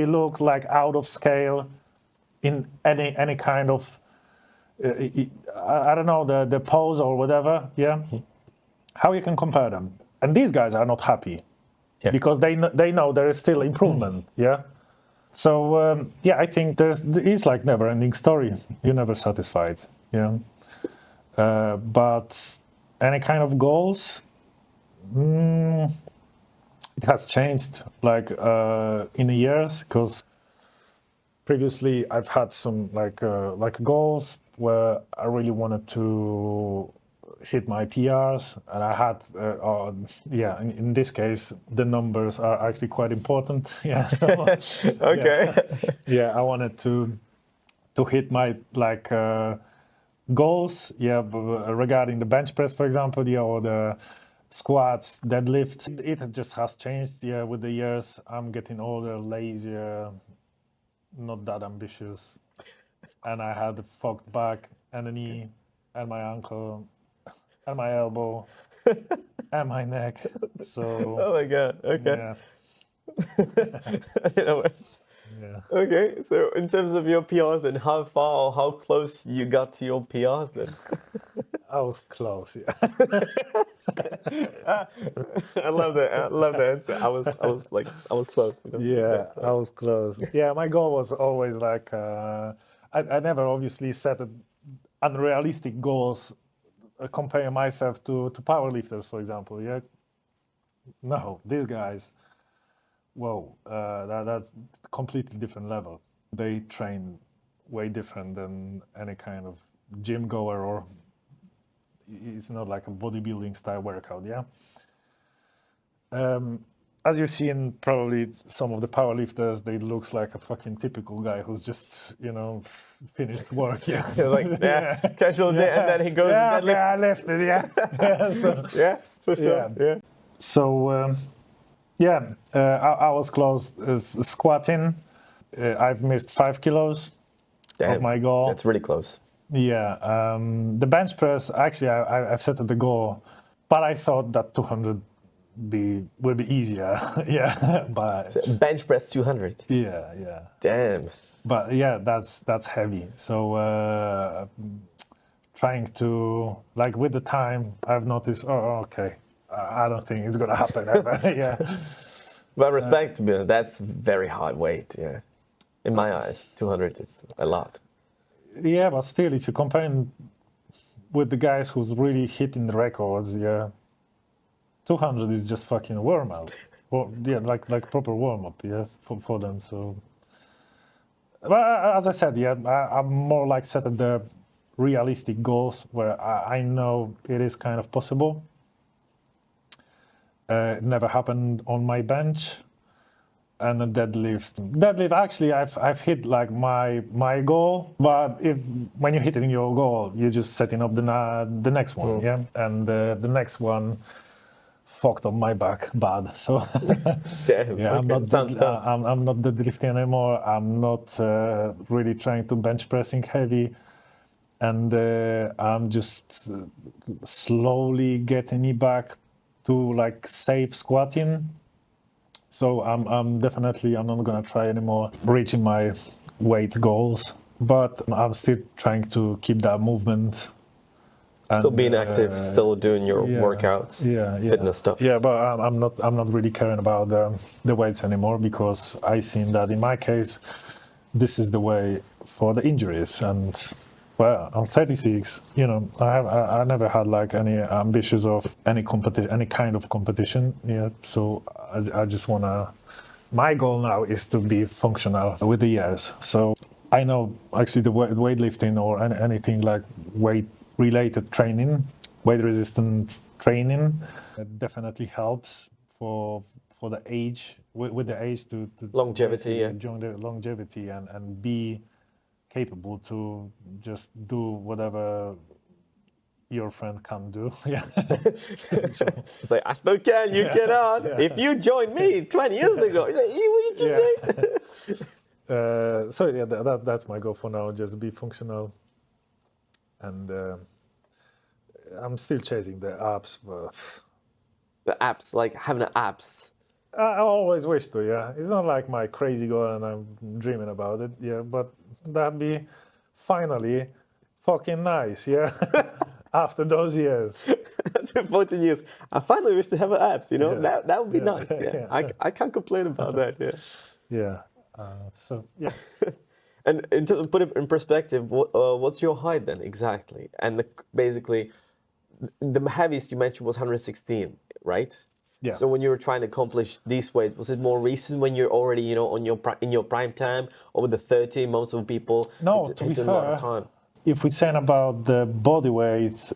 look like out of scale in any kind of I don't know, the pose or whatever. Yeah, how you can compare them? And these guys are not happy because they know there is still improvement. Yeah. So yeah, I think it's like never-ending story. You're never satisfied. Yeah. But any kind of goals, it has changed like in the years, because previously I've had some like goals where I really wanted to hit my PRs, and I had yeah, in this case the numbers are actually quite important. Yeah, so Okay. yeah, I wanted to hit my like goals, yeah, regarding the bench press, for example, yeah, or the squats, deadlift. It just has changed, yeah, with the years. I'm getting older, lazier, not that ambitious, and I had a fucked back and a knee and my ankle and my elbow and my neck. So Oh my God. Okay. yeah, You know what? yeah. Okay. So in terms of your PRs, then how far or how close you got to your PRs then? I was close. Yeah, I love that. I love the answer. I was close. You know? yeah, Yeah. I was close. Yeah, my goal was always like I never obviously set unrealistic goals comparing myself to powerlifters, for example. Yeah, no, these guys, whoa, that's completely different level. They train way different than any kind of gym goer, or it's not like a bodybuilding style workout. Yeah. As you've seen, probably some of the powerlifters, they looks like a fucking typical guy who's just, finished work. Yeah. It was like, yeah, casual day, and then he goes Yeah, deadlift. okay, I lifted. Yeah. Yeah. So, Yeah, for sure. Yeah. So yeah, I was close squatting. I've missed 5 kilos of Damn, my goal. that's really close. Yeah, the bench press, actually, I've set the goal, but I thought that 200 will be easier. Yeah, but Bench press 200. yeah. Damn. But yeah, that's heavy. So trying to, like, with the time, I've noticed, okay, I don't think it's gonna happen ever. Yeah. But respect, to be honest, that's very hard weight. Yeah. In my eyes, 200 is a lot. Yeah, but still, if you're comparing with the guys who's really hitting the records, yeah, 200 is just fucking a warm up. Or yeah, like proper warm up, yes, for them. So, well, as I said, yeah, I'm more like setting the realistic goals where I know it is kind of possible. It never happened on my bench. And a deadlift, actually, I've hit like my goal, but when you're hitting your goal, you're just setting up the next one, yeah. And the next one fucked up my back bad. So Damn. yeah, Okay. I'm not deadlifting anymore. I'm not really trying to bench pressing heavy, and I'm just slowly getting me back to like safe squatting. So I'm definitely not gonna try anymore reaching my weight goals, but I'm still trying to keep that movement. Still being active, still doing your workouts, fitness stuff. Yeah, but I'm not really caring about the weights anymore, because I seen that in my case, this is the way for the injuries. And well, I'm 36. I never had like any ambitions of any kind of competition. Yeah, so I just wanna. My goal now is to be functional with the years. So I know actually the weightlifting or anything like weight-related training, weight-resistant training, definitely helps for the age, with the age to Longevity, yeah. during the longevity and be capable to just do whatever your friend can't do. Yeah. So, Like, I still can, you cannot. If you joined me 20 years ago, what did you say? so yeah, that's my goal for now. Just be functional, and I'm still chasing the apps, but The apps, like having the apps. I always wish to. Yeah, it's not like my crazy goal, and I'm dreaming about it. Yeah, but that'd be finally fucking nice. Yeah, after those years. After 14 years, I finally wish to have an apps, you know? Yeah. That would be Yeah. nice, yeah. Yeah. I can't complain about that, yeah. Yeah. So yeah. And to put it in perspective, what's your height then exactly? And basically, the heaviest you mentioned was 116, right? Yeah. So when you were trying to accomplish these weights, was it more recent when you're already, you know, on your in your prime time, or with the 30? Most of the people No, it to be takes a lot of fair, time. if we saying about the body weight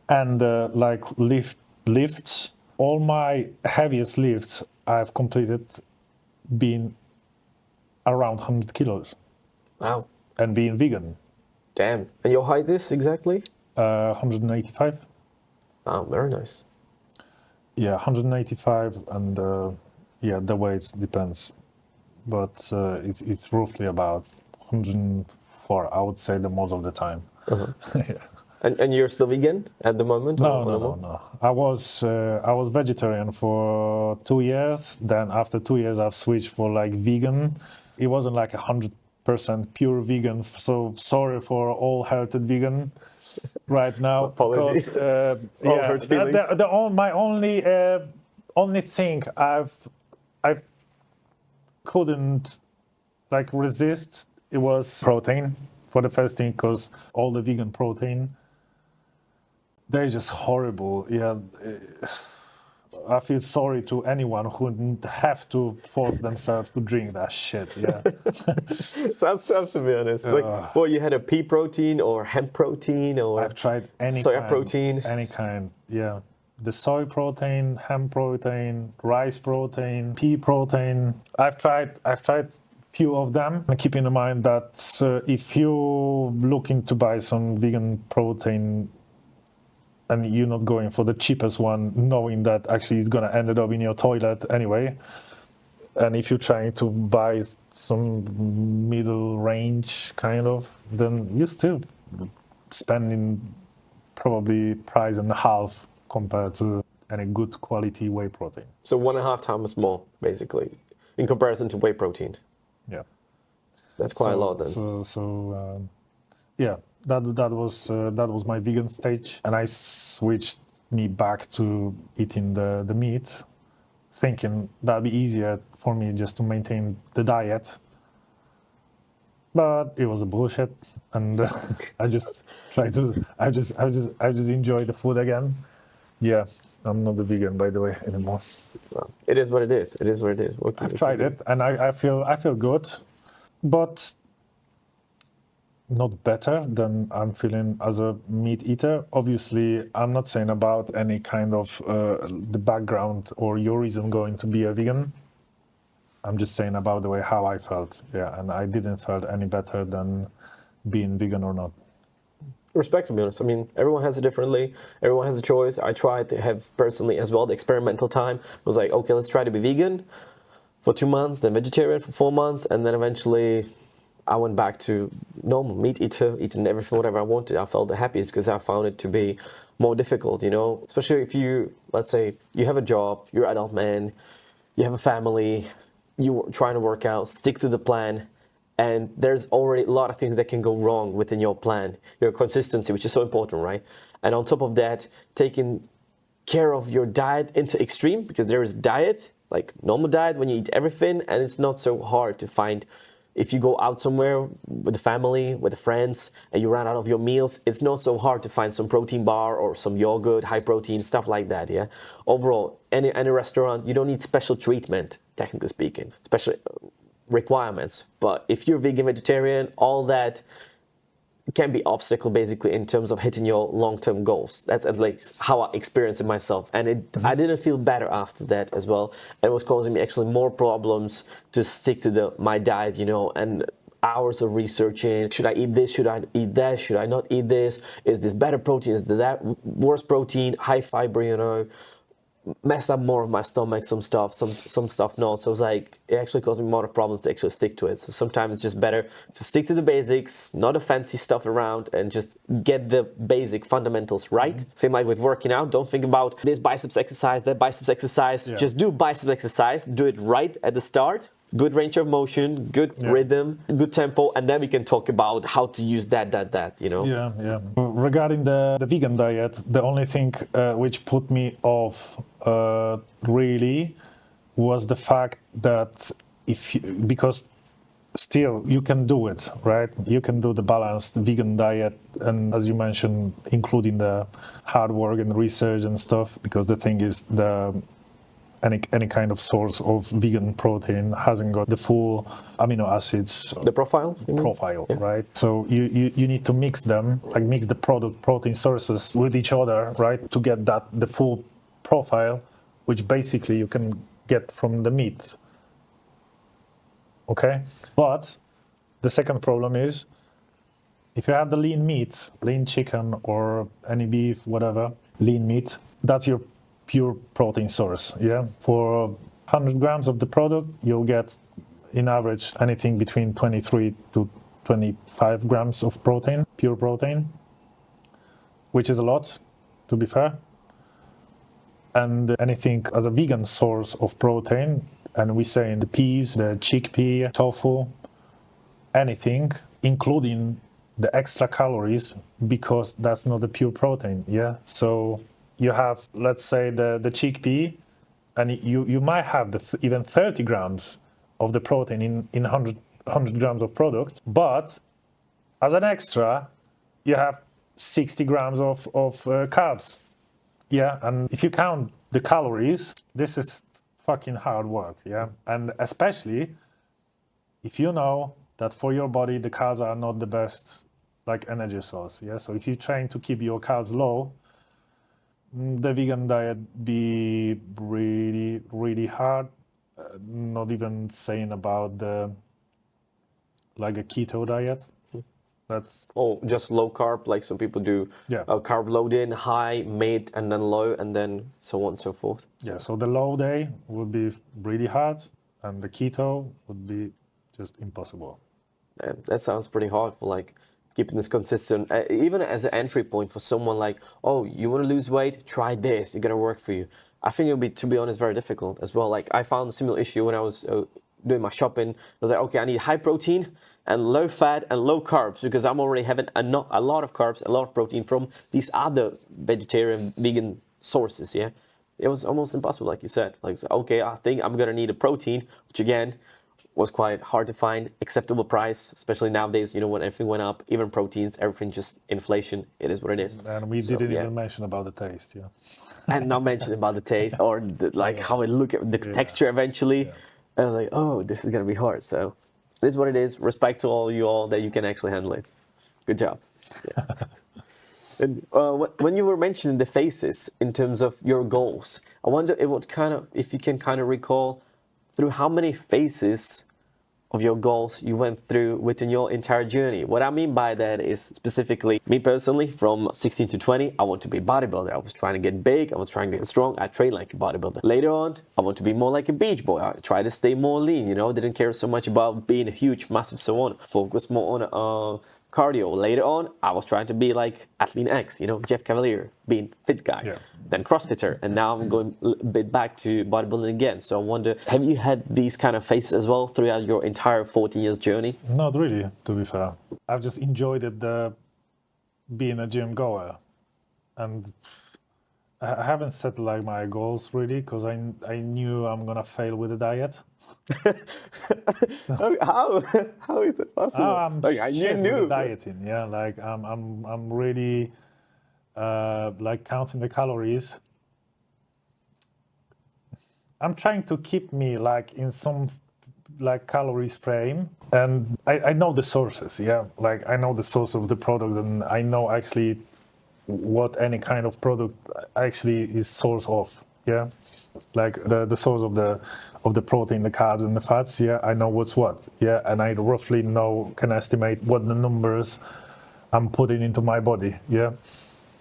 and like lifts, all my heaviest lifts I've completed being around 100 kilos Wow, and being vegan, damn. And your height is exactly? 185. Wow, very nice. Yeah, 185, and yeah, the weights depends, but it's roughly about 104. I would say the most of the time. Yeah. And you're still vegan at the moment? No, or no, no no, more? no. I was vegetarian for 2 years. Then after 2 years, I've switched for like vegan. It wasn't like 100% pure vegan. So sorry for all hearted vegan right now. Apologies. Because All yeah, hurt feelings. my only thing I couldn't like resist, it was protein for the first thing, because all the vegan protein, they're just horrible. Yeah, I feel sorry to anyone who wouldn't have to force themselves to drink that shit. Yeah. Sounds tough, to be honest. Like, well, you had a pea protein or hemp protein or I've tried any soya kind, protein. any kind. Yeah, the soy protein, hemp protein, rice protein, pea protein. I've tried few of them. And keep in mind that if you're looking to buy some vegan protein, and you're not going for the cheapest one, knowing that actually it's gonna end up in your toilet anyway. And if you're trying to buy some middle range kind of, then you're still spending probably price and a half compared to any good quality whey protein. So 1.5 times more, basically, in comparison to whey protein. Yeah, That's quite a lot then. Yeah, that was my vegan stage, and I switched me back to eating the meat, thinking that'd be easier for me just to maintain the diet. But it was a bullshit, and I just enjoy the food again. Yeah, I'm not a vegan, by the way, anymore. Well, it is what it is. It is what it is. I've tried it, and I feel good, but not better than I'm feeling as a meat eater. Obviously, I'm not saying about any kind of the background or your reason going to be a vegan. I'm just saying about the way how I felt. Yeah, and I didn't felt any better than being vegan or not. Respect, to be honest. I mean, everyone has it differently. Everyone has a choice. I tried to have personally as well the experimental time. It was like, okay, let's try to be vegan for 2 months, then vegetarian for 4 months, and then eventually I went back to normal meat eater, eating everything, whatever I wanted. I felt the happiest because I found it to be more difficult, you know, especially if you, let's say, you have a job, you're an adult man, you have a family, you're trying to work out, stick to the plan, and there's already a lot of things that can go wrong within your plan. Your consistency, which is so important, right? And on top of that, taking care of your diet into extreme, because there is diet, like normal diet, when you eat everything, and it's not so hard to find. If you go out somewhere with the family, with the friends, and you run out of your meals, it's not so hard to find some protein bar or some yogurt, high protein, stuff like that, yeah? Overall, any restaurant, you don't need special treatment, technically speaking, special requirements. But if you're vegan, vegetarian, all that can be obstacle basically in terms of hitting your long-term goals. That's at least how I experienced it myself, and I didn't feel better after that as well. It was causing me actually more problems to stick to my diet, you know. And hours of researching. Should I eat this? Should I eat that? Should I not eat this? Is this better protein? Is that worse protein? High fiber, you know, messed up more of my stomach, some stuff not. So it's like, it actually caused me a lot of problems to actually stick to it. So sometimes it's just better to stick to the basics, not the fancy stuff around, and just get the basic fundamentals right. Same like with working out. Don't think about this biceps exercise, that biceps exercise. Just do biceps exercise, do it right at the start. Good range of motion, good rhythm, good tempo, and then we can talk about how to use that, you know? Yeah. Regarding the vegan diet, the only thing which put me off really was the fact that because still you can do it, right? You can do the balanced vegan diet, and as you mentioned, including the hard work and research and stuff, because the thing is any kind of source of vegan protein hasn't got the full amino acids. The profile? Right? So you need to mix them, like mix the protein sources with each other, right? To get the full profile, which basically you can get from the meat. Okay? But the second problem is, if you have the lean meat, lean chicken or any beef, whatever, lean meat, that's your pure protein source. For 100 grams of the product, you'll get in average anything between 23 to 25 grams of protein, pure protein, which is a lot, to be fair. And anything as a vegan source of protein, and we say in the peas, the chickpea, tofu, anything, including the extra calories, because that's not the pure protein. So you have, let's say, the chickpea, and you might have even 30 grams of the protein in 100 grams of product, but as an extra, you have 60 grams of carbs. And if you count the calories, this is fucking hard work, and especially if you know that for your body the carbs are not the best like energy source. So if you're trying to keep your carbs low, the vegan diet be really, really hard. Not even saying about like a keto diet. That's just low carb, like some people do. Carb loading, high, mid, and then low, and then so on and so forth. So the low day would be really hard, and the keto would be just impossible. That sounds pretty hard for like keeping this consistent, even as an entry point for someone like, oh, you want to lose weight? Try this. It's gonna work for you. I think it'll be, to be honest, very difficult as well. Like I found a similar issue when I was doing my shopping. I was like, okay, I need high protein and low fat and low carbs because I'm already having a lot of carbs, a lot of protein from these other vegetarian, vegan sources. It was almost impossible, like you said. Like, okay, I think I'm gonna need a protein, which again was quite hard to find, acceptable price, especially nowadays, you know, when everything went up, even proteins, everything just inflation, it is what it is. And we didn't even mention about the taste, And not mention about the taste or how it look at the texture eventually. I was like, oh, this is gonna be hard. So it is what it is. Respect to all you all that you can actually handle it. Good job. And when you were mentioning the phases in terms of your goals, I wonder if you can kind of recall through how many phases of your goals you went through within your entire journey. What I mean by that is specifically me personally, from 16 to 20, I want to be a bodybuilder. I was trying to get big, I was trying to get strong, I trained like a bodybuilder. Later on, I want to be more like a beach boy. I tried to stay more lean, you know, didn't care so much about being huge, massive, so on. Focus more on cardio. Later on, I was trying to be like Athlete X, you know, Jeff Cavalier, being fit guy, then CrossFitter, and now I'm going a bit back to bodybuilding again. So I wonder, have you had these kind of phases as well throughout your entire 14 years journey? Not really, to be fair. I've just enjoyed it, being a gym goer, and I haven't set like my goals really, because I knew I'm gonna fail with the diet. How is that possible? I'm shit with the dieting. Like I'm really like counting the calories. I'm trying to keep me like in some like calories frame, and I know the sources. Like I know the source of the product, and I know actually what any kind of product actually is source of. like the source of the protein, the carbs, and the fats. Yeah, I know what's what. Yeah, and I roughly can estimate what the numbers I'm putting into my body. Yeah,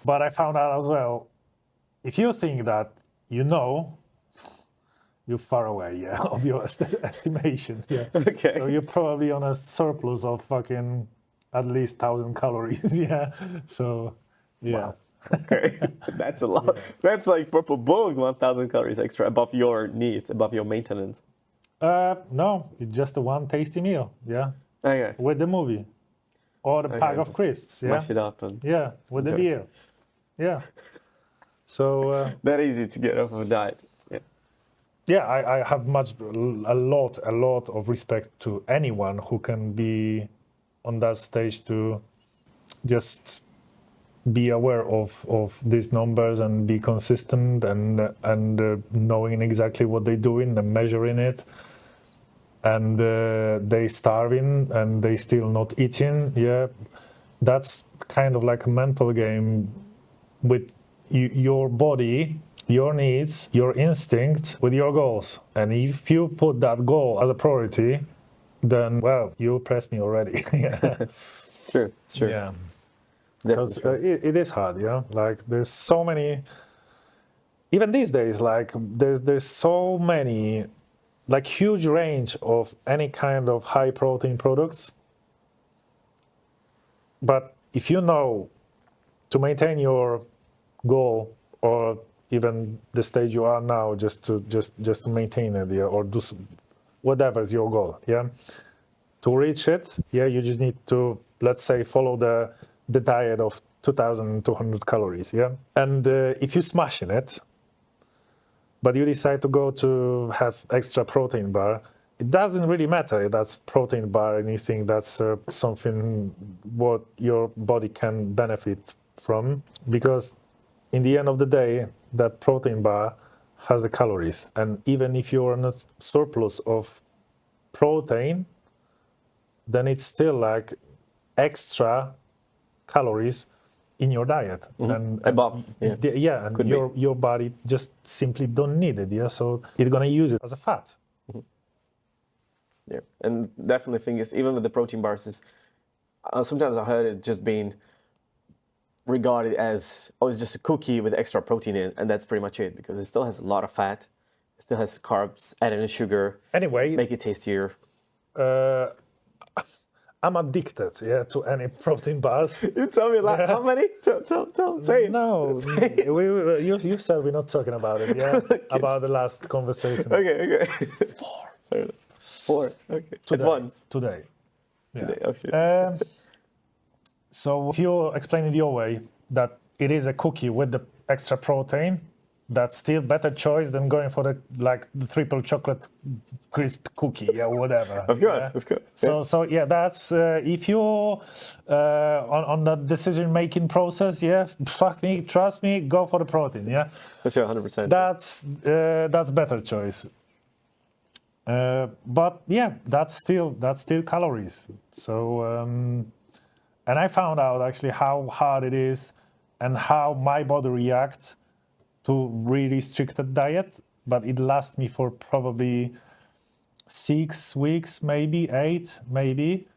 but I found out as well, if you think that you know, you're far away, yeah, of your estimation. Yeah. Okay. So you're probably on a surplus of fucking at least 1,000 calories. Yeah. So, yeah. Wow. Okay, that's a lot. That's like purple bulk, 1,000 calories extra above your needs, above your maintenance. No, it's just a one tasty meal. Yeah. Okay. With the movie, or a bag of just crisps. Yeah. Smash it up and Yeah. With the enjoy. beer. Yeah. So. That easy to get off of a diet. Yeah. Yeah, I have a lot of respect to anyone who can be on that stage to just be aware of these numbers and be consistent and knowing exactly what they're doing and measuring it, and they starving and they still not eating. Yeah, that's kind of like a mental game with your body, your needs, your instinct with your goals. And if you put that goal as a priority, then, well, you impressed me already. Yeah. It's true. It's true. Yeah. Definitely Because true. it is hard, yeah. Like there's so many, even these days, like there's so many, like huge range of any kind of high protein products. But if you know to maintain your goal, or even the stage you are now, just to maintain it, yeah, or do whatever is your goal, yeah. To reach it, yeah, you just need to, let's say, follow the diet of 2,200 calories, yeah. And if you smash in it, but you decide to go to have extra protein bar, it doesn't really matter if that's protein bar and you think that's something what your body can benefit from, because in the end of the day, that protein bar has the calories. And even if you're in a surplus of protein, then it's still like extra calories in your diet. And Above, yeah. Yeah, and Could your body just simply don't need it, yeah. So it's gonna use it as a fat. Yeah, and definitely thing is, even with the protein bars, is sometimes I heard it just being regarded as, oh, it's just a cookie with extra protein in it, and that's pretty much it, because it still has a lot of fat, it still has carbs, added in sugar, Anyway, make it tastier. I'm addicted, yeah, to any protein bars. You tell me, like, how many? Tell, say it. No, you said we're not talking about it, yeah, about the last conversation. Okay. Four. Okay. Today, At once. Today. Yeah. Today. Oh shit. So if you explain it your way, that it is a cookie with the extra protein, that's still better choice than going for the triple chocolate crisp cookie, yeah, whatever. Of course, yeah? of course. So yeah, that's if you on the decision making process, yeah, fuck me, trust me, go for the protein, yeah. For sure, 100%. That's better choice. But yeah, that's still calories. So and I found out actually how hard it is and how my body reacts to really restricted diet. But it lasts me for probably 6 weeks, maybe 8, maybe.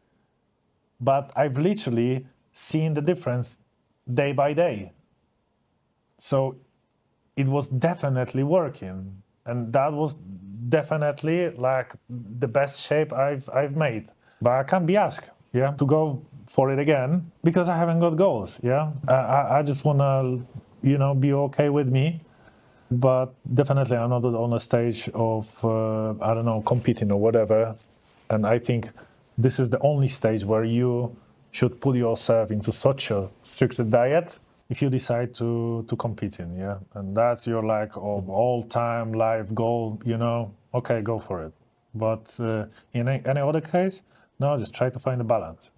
But I've literally seen the difference day by day. So it was definitely working, and that was definitely like the best shape I've made. But I can't be asked, yeah, to go for it again because I haven't got goals. Yeah, I just wanna, be okay with me. But definitely, I'm not on a stage of I don't know, competing or whatever. And I think this is the only stage where you should put yourself into such a strict diet if you decide to compete in, yeah. And that's your like all-time life goal, okay, go for it. But in any other case, no, just try to find a balance.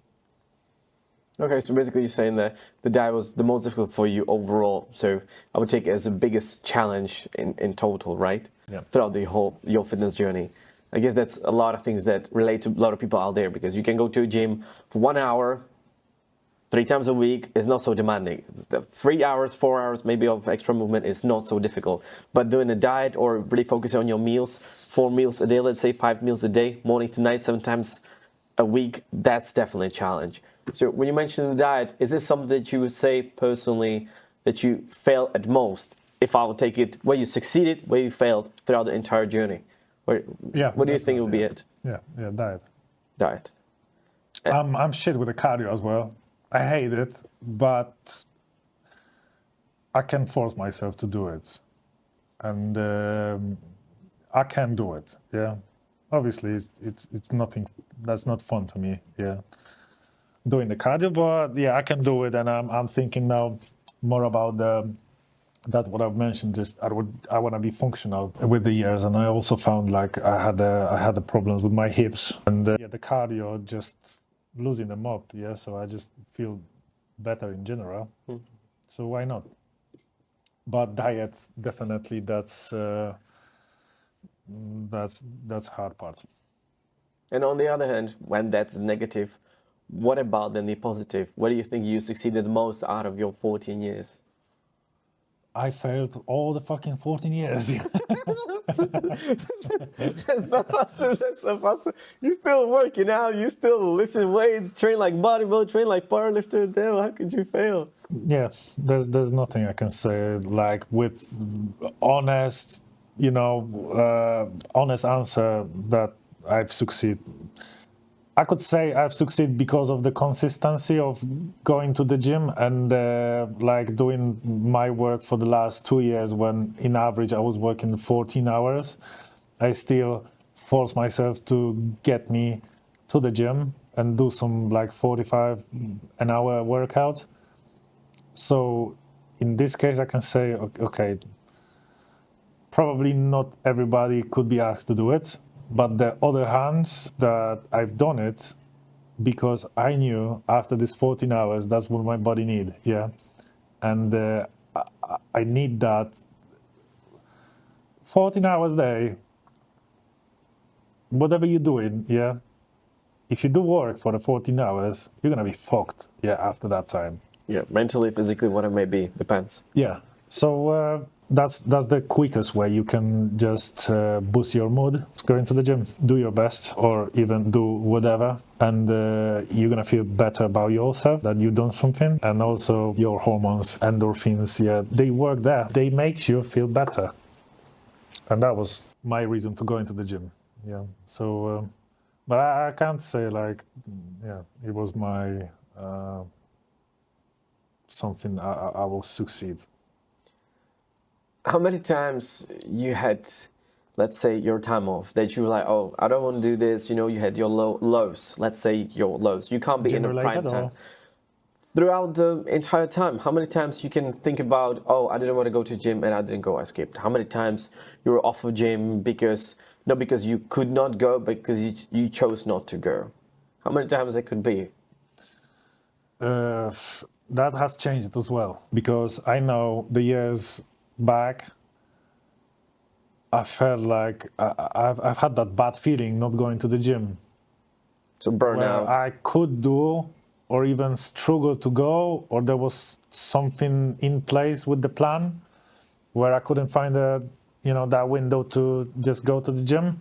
Okay, so basically you're saying that the diet was the most difficult for you overall. So I would take it as the biggest challenge in total, right? Yeah. Throughout your fitness journey. I guess that's a lot of things that relate to a lot of people out there, because you can go to a gym for 1 hour, 3 times a week is not so demanding. The 3 hours, 4 hours maybe of extra movement is not so difficult. But doing a diet or really focusing on your meals, 4 meals a day, let's say 5 meals a day, morning to night, 7 times a week, that's definitely a challenge. So when you mention the diet, is this something that you would say personally that you fail at most? If I would take it, where you succeeded, where you failed throughout the entire journey? What do you think would be it? Yeah, diet. Diet. I'm shit with the cardio as well. I hate it, but I can force myself to do it, and I can do it. Yeah, obviously it's nothing. That's not fun to me. Yeah, doing the cardio, but yeah, I can do it, and I'm thinking now more about that's what I've mentioned. Just I want to be functional with the years, and I also found like I had the problems with my hips, and yeah, the cardio just losing them up. Yeah, so I just feel better in general. So why not? But diet, definitely, that's hard part. And on the other hand, when that's negative, what about then the positive? What do you think you succeeded most out of your 14 years? I failed all the fucking 14 years. That's not possible. That's not possible. You still working out. You still lifting weights. Train like bodybuilder. Train like powerlifter. Damn, how could you fail? Yeah, there's nothing I can say like with honest, honest answer that I've succeeded. I could say I've succeeded because of the consistency of going to the gym and like doing my work for the last 2 years when in average I was working 14 hours. I still force myself to get me to the gym and do some like 45 an hour workout. So in this case, I can say, okay, probably not everybody could be asked to do it. But the other hands that I've done it because I knew after this 14 hours, that's what my body need. Yeah. And I need that 14 hours a day, whatever you're doing. Yeah. If you do work for the 14 hours, you're going to be fucked. Yeah. After that time. Yeah. Mentally, physically, whatever it may be, depends. Yeah. So that's the quickest way you can just boost your mood. Go into the gym, do your best, or even do whatever, and you're gonna feel better about yourself that you've done something. And also your hormones, endorphins, yeah, they work there. They make you feel better. And that was my reason to go into the gym. Yeah. So, but I can't say like, yeah, it was my something I will succeed. How many times you had, let's say, your time off that you were like, oh, I don't want to do this. You had your lows. Let's say your lows. You can't be in a prime time. Throughout the entire time, how many times you can think about, oh, I didn't want to go to the gym and I didn't go, I skipped. How many times you were off of gym because you could not go, but because you chose not to go? How many times it could be? That has changed as well, because I know the years back, I felt like I've had that bad feeling not going to the gym. So burnout. I could do or even struggle to go, or there was something in place with the plan where I couldn't find that window to just go to the gym.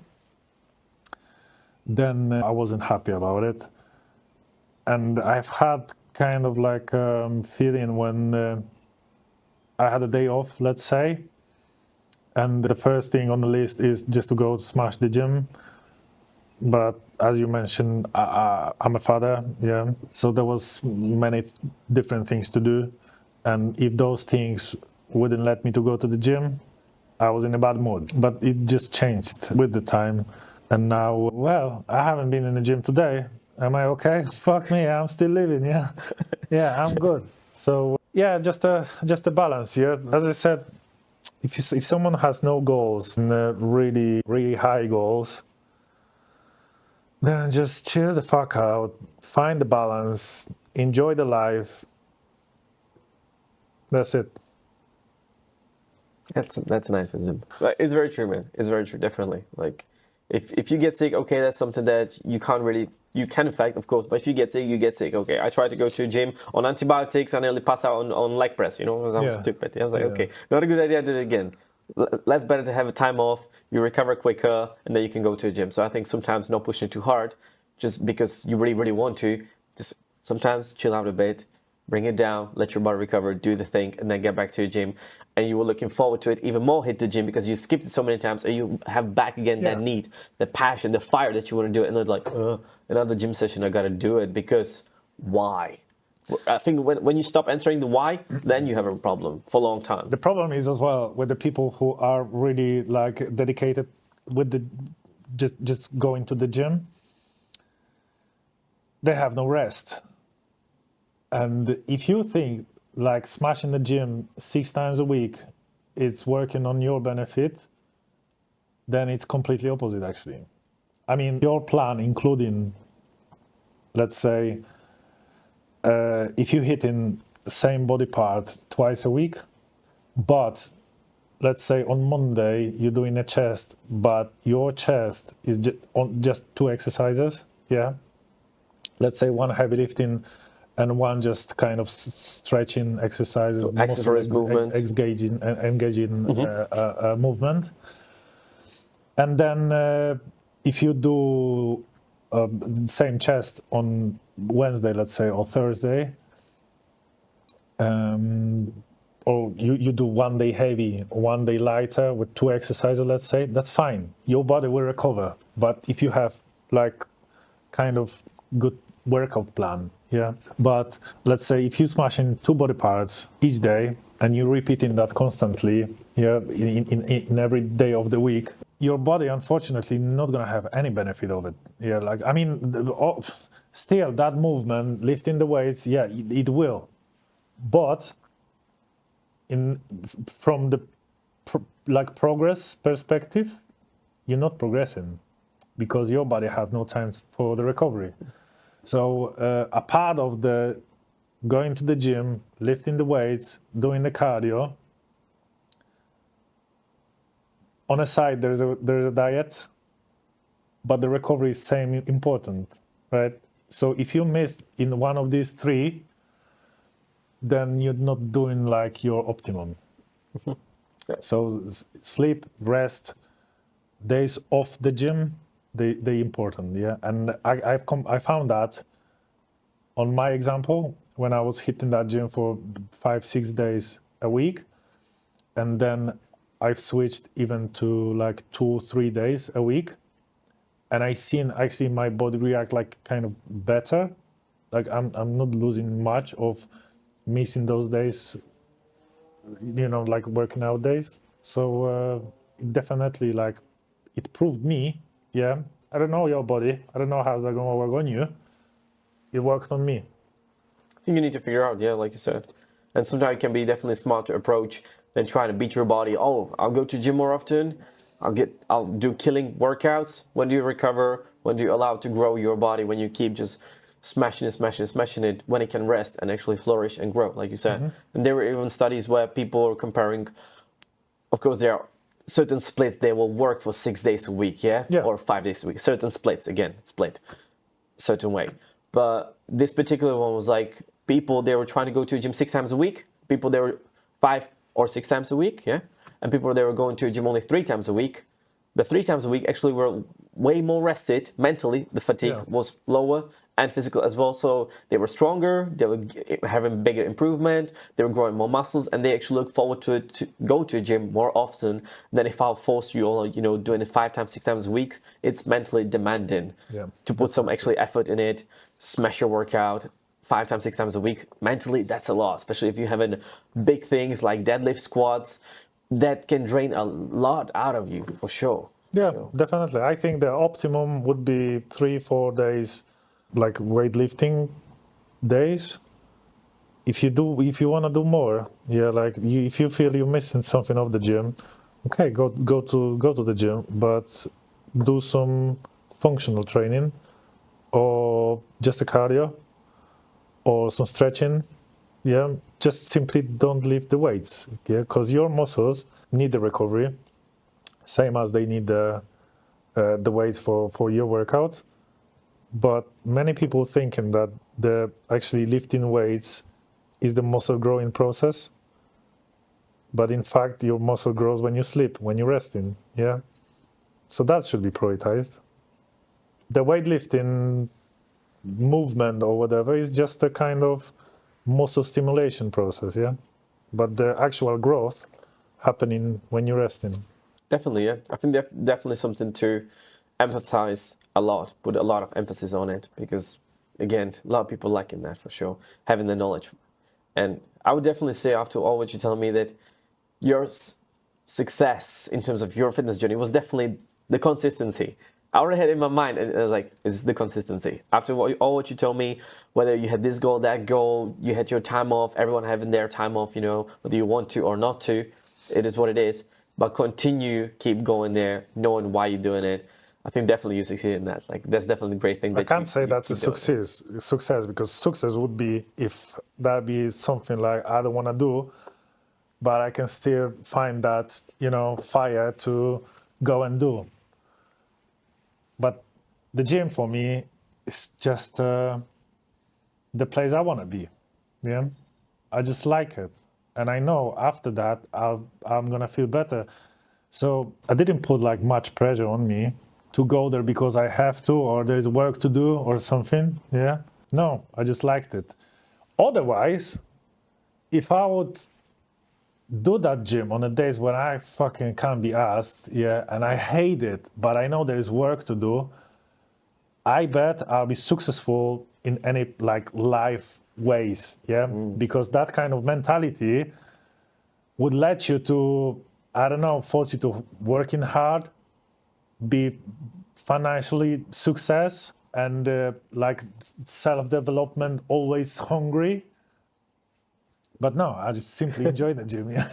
Then I wasn't happy about it. And I've had kind of like feeling when I had a day off, let's say, and the first thing on the list is just to go smash the gym. But as you mentioned, I'm a father, yeah. So there was many different things to do, and if those things wouldn't let me to go to the gym, I was in a bad mood. But it just changed with the time, and now, well, I haven't been in the gym today. Am I okay? Fuck me, I'm still living, yeah. Yeah, I'm good. So yeah, just a balance, yeah. As I said, if someone has no goals, really, really high goals, then just chill the fuck out, find the balance, enjoy the life. That's it. That's nice wisdom. It's very true, man. It's very true, definitely. Like, If you get sick, okay, that's something that you can affect, of course, but if you get sick, you get sick. Okay, I tried to go to a gym on antibiotics, I nearly pass out on leg press, because I was Yeah. stupid. I was like, Yeah. okay, not a good idea, I did it again. Less better to have a time off, you recover quicker, and then you can go to a gym. So I think sometimes not pushing too hard, just because you really, really want to, just sometimes chill out a bit, bring it down, let your body recover, do the thing, and then get back to your gym. And you were looking forward to it even more, hit the gym, because you skipped it so many times, and you have back again that need, the passion, the fire that you want to do it. And it's like, another gym session, I got to do it, because why? I think when you stop answering the why, then you have a problem for a long time. The problem is as well with the people who are really like dedicated with the just going to the gym. They have no rest. And if you think like smashing the gym 6 times a week, it's working on your benefit, then it's completely opposite actually. I mean, your plan, including, let's say, if you hit in the same body part twice a week, but let's say on Monday you're doing a chest, but your chest is just 2 exercises, yeah? Let's say 1 heavy lifting and 1 just kind of stretching exercises, So exercise movement, engaging movement. And then if you do same chest on Wednesday, let's say, or Thursday, or you do 1 day heavy, 1 day lighter with 2 exercises, let's say, that's fine. Your body will recover. But if you have like kind of good workout plan, yeah. But let's say if you smash in 2 body parts each day and you're repeating that constantly, yeah, in every day of the week, your body unfortunately not gonna have any benefit of it. Yeah, like I mean, still that movement, lifting the weights, yeah, it will, but from the progress perspective, you're not progressing because your body have no time for the recovery. So a part of the going to the gym, lifting the weights, doing the cardio. On a side, there's a diet, but the recovery is same important, right? So if you miss in one of these 3, then you're not doing like your optimum. So sleep, rest, days off the gym, they important, yeah. And I found that on my example when I was hitting that gym for 5-6 days a week, and then I've switched even to like 2-3 days a week, and I seen actually my body react like kind of better. Like I'm not losing much of missing those days, like working out days. So it definitely like it proved me, yeah. I don't know your body. I don't know how's that gonna work on you. It worked on me. I think you need to figure out, yeah, like you said. And sometimes it can be definitely a smarter approach than trying to beat your body. Oh, I'll go to gym more often. I'll do killing workouts. When do you recover? When do you allow to grow your body? When you keep just smashing it, when it can rest and actually flourish and grow, like you said. Mm-hmm. And there were even studies where people are comparing. Of course, there are certain splits they will work for 6 days a week, yeah? Or 5 days a week. Certain splits, again, split, certain way. But this particular one was like people, they were trying to go to a gym 6 times a week. People, they were 5 or 6 times a week, yeah? And people, they were going to a gym only 3 times a week. The 3 times a week actually were way more rested mentally. The fatigue was lower and physical as well. So they were stronger, they were having bigger improvement, they were growing more muscles, and they actually look forward to it, to go to a gym more often than if I'll force you all, doing it 5 times, 6 times a week. It's mentally demanding to put some actually effort in it, smash your workout 5 times, 6 times a week. Mentally, that's a lot, especially if you're having big things like deadlift, squats, that can drain a lot out of you for sure. Yeah, definitely. I think the optimum would be 3-4 days, like weightlifting days. If you want to do more, if you feel you're missing something of the gym, okay, go to the gym, but do some functional training, or just a cardio, or some stretching. Yeah, just simply don't lift the weights, because your muscles need the recovery, same as they need the the weights for your workout. But many people thinking that the actually lifting weights is the muscle growing process. But in fact, your muscle grows when you sleep, when you're resting. Yeah. So that should be prioritized. The weightlifting movement or whatever is just a kind of muscle stimulation process. Yeah. But the actual growth happening when you're resting. Definitely, yeah. I think definitely something to empathize a lot, put a lot of emphasis on it, because again, a lot of people lacking that for sure, having the knowledge. And I would definitely say, after all what you tell me, that your success in terms of your fitness journey was definitely the consistency. I already had it in my mind, and I was like, it's the consistency. After all what you told me, whether you had this goal, that goal, you had your time off, everyone having their time off, whether you want to or not to, it is what it is. But continue, keep going there, knowing why you're doing it. I think definitely you succeed in that. Like, that's definitely a great thing. I can't say that's a success, because success would be if that be something like I don't want to do, but I can still find that, fire to go and do. But the gym for me is just the place I want to be. Yeah, I just like it, and I know after that I'm gonna feel better. So I didn't put like much pressure on me to go there because I have to, or there's work to do or something. Yeah, no, I just liked it. Otherwise, if I would do that gym on the days when I fucking can't be asked, yeah, and I hate it, but I know there is work to do, I bet I'll be successful in any like life ways, yeah, because that kind of mentality would let you to, I don't know, force you to working hard, be financially success, and like self-development, always hungry. But no, I just simply enjoy the gym. Yeah,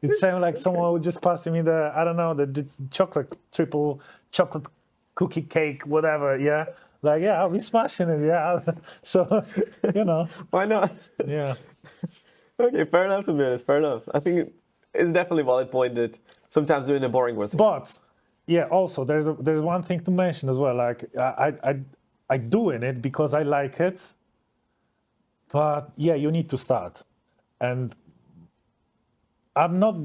it sounds like someone would just pass me the, I don't know, the chocolate, triple chocolate cookie cake, whatever. Yeah, like, yeah, I'll be smashing it. Yeah, so Why not? Yeah. Okay, fair enough, to be honest. Fair enough. I think it's definitely a valid point that sometimes doing the boring was. But yeah, also there's one thing to mention as well. Like I doing it because I like it. But yeah, you need to start. And I'm not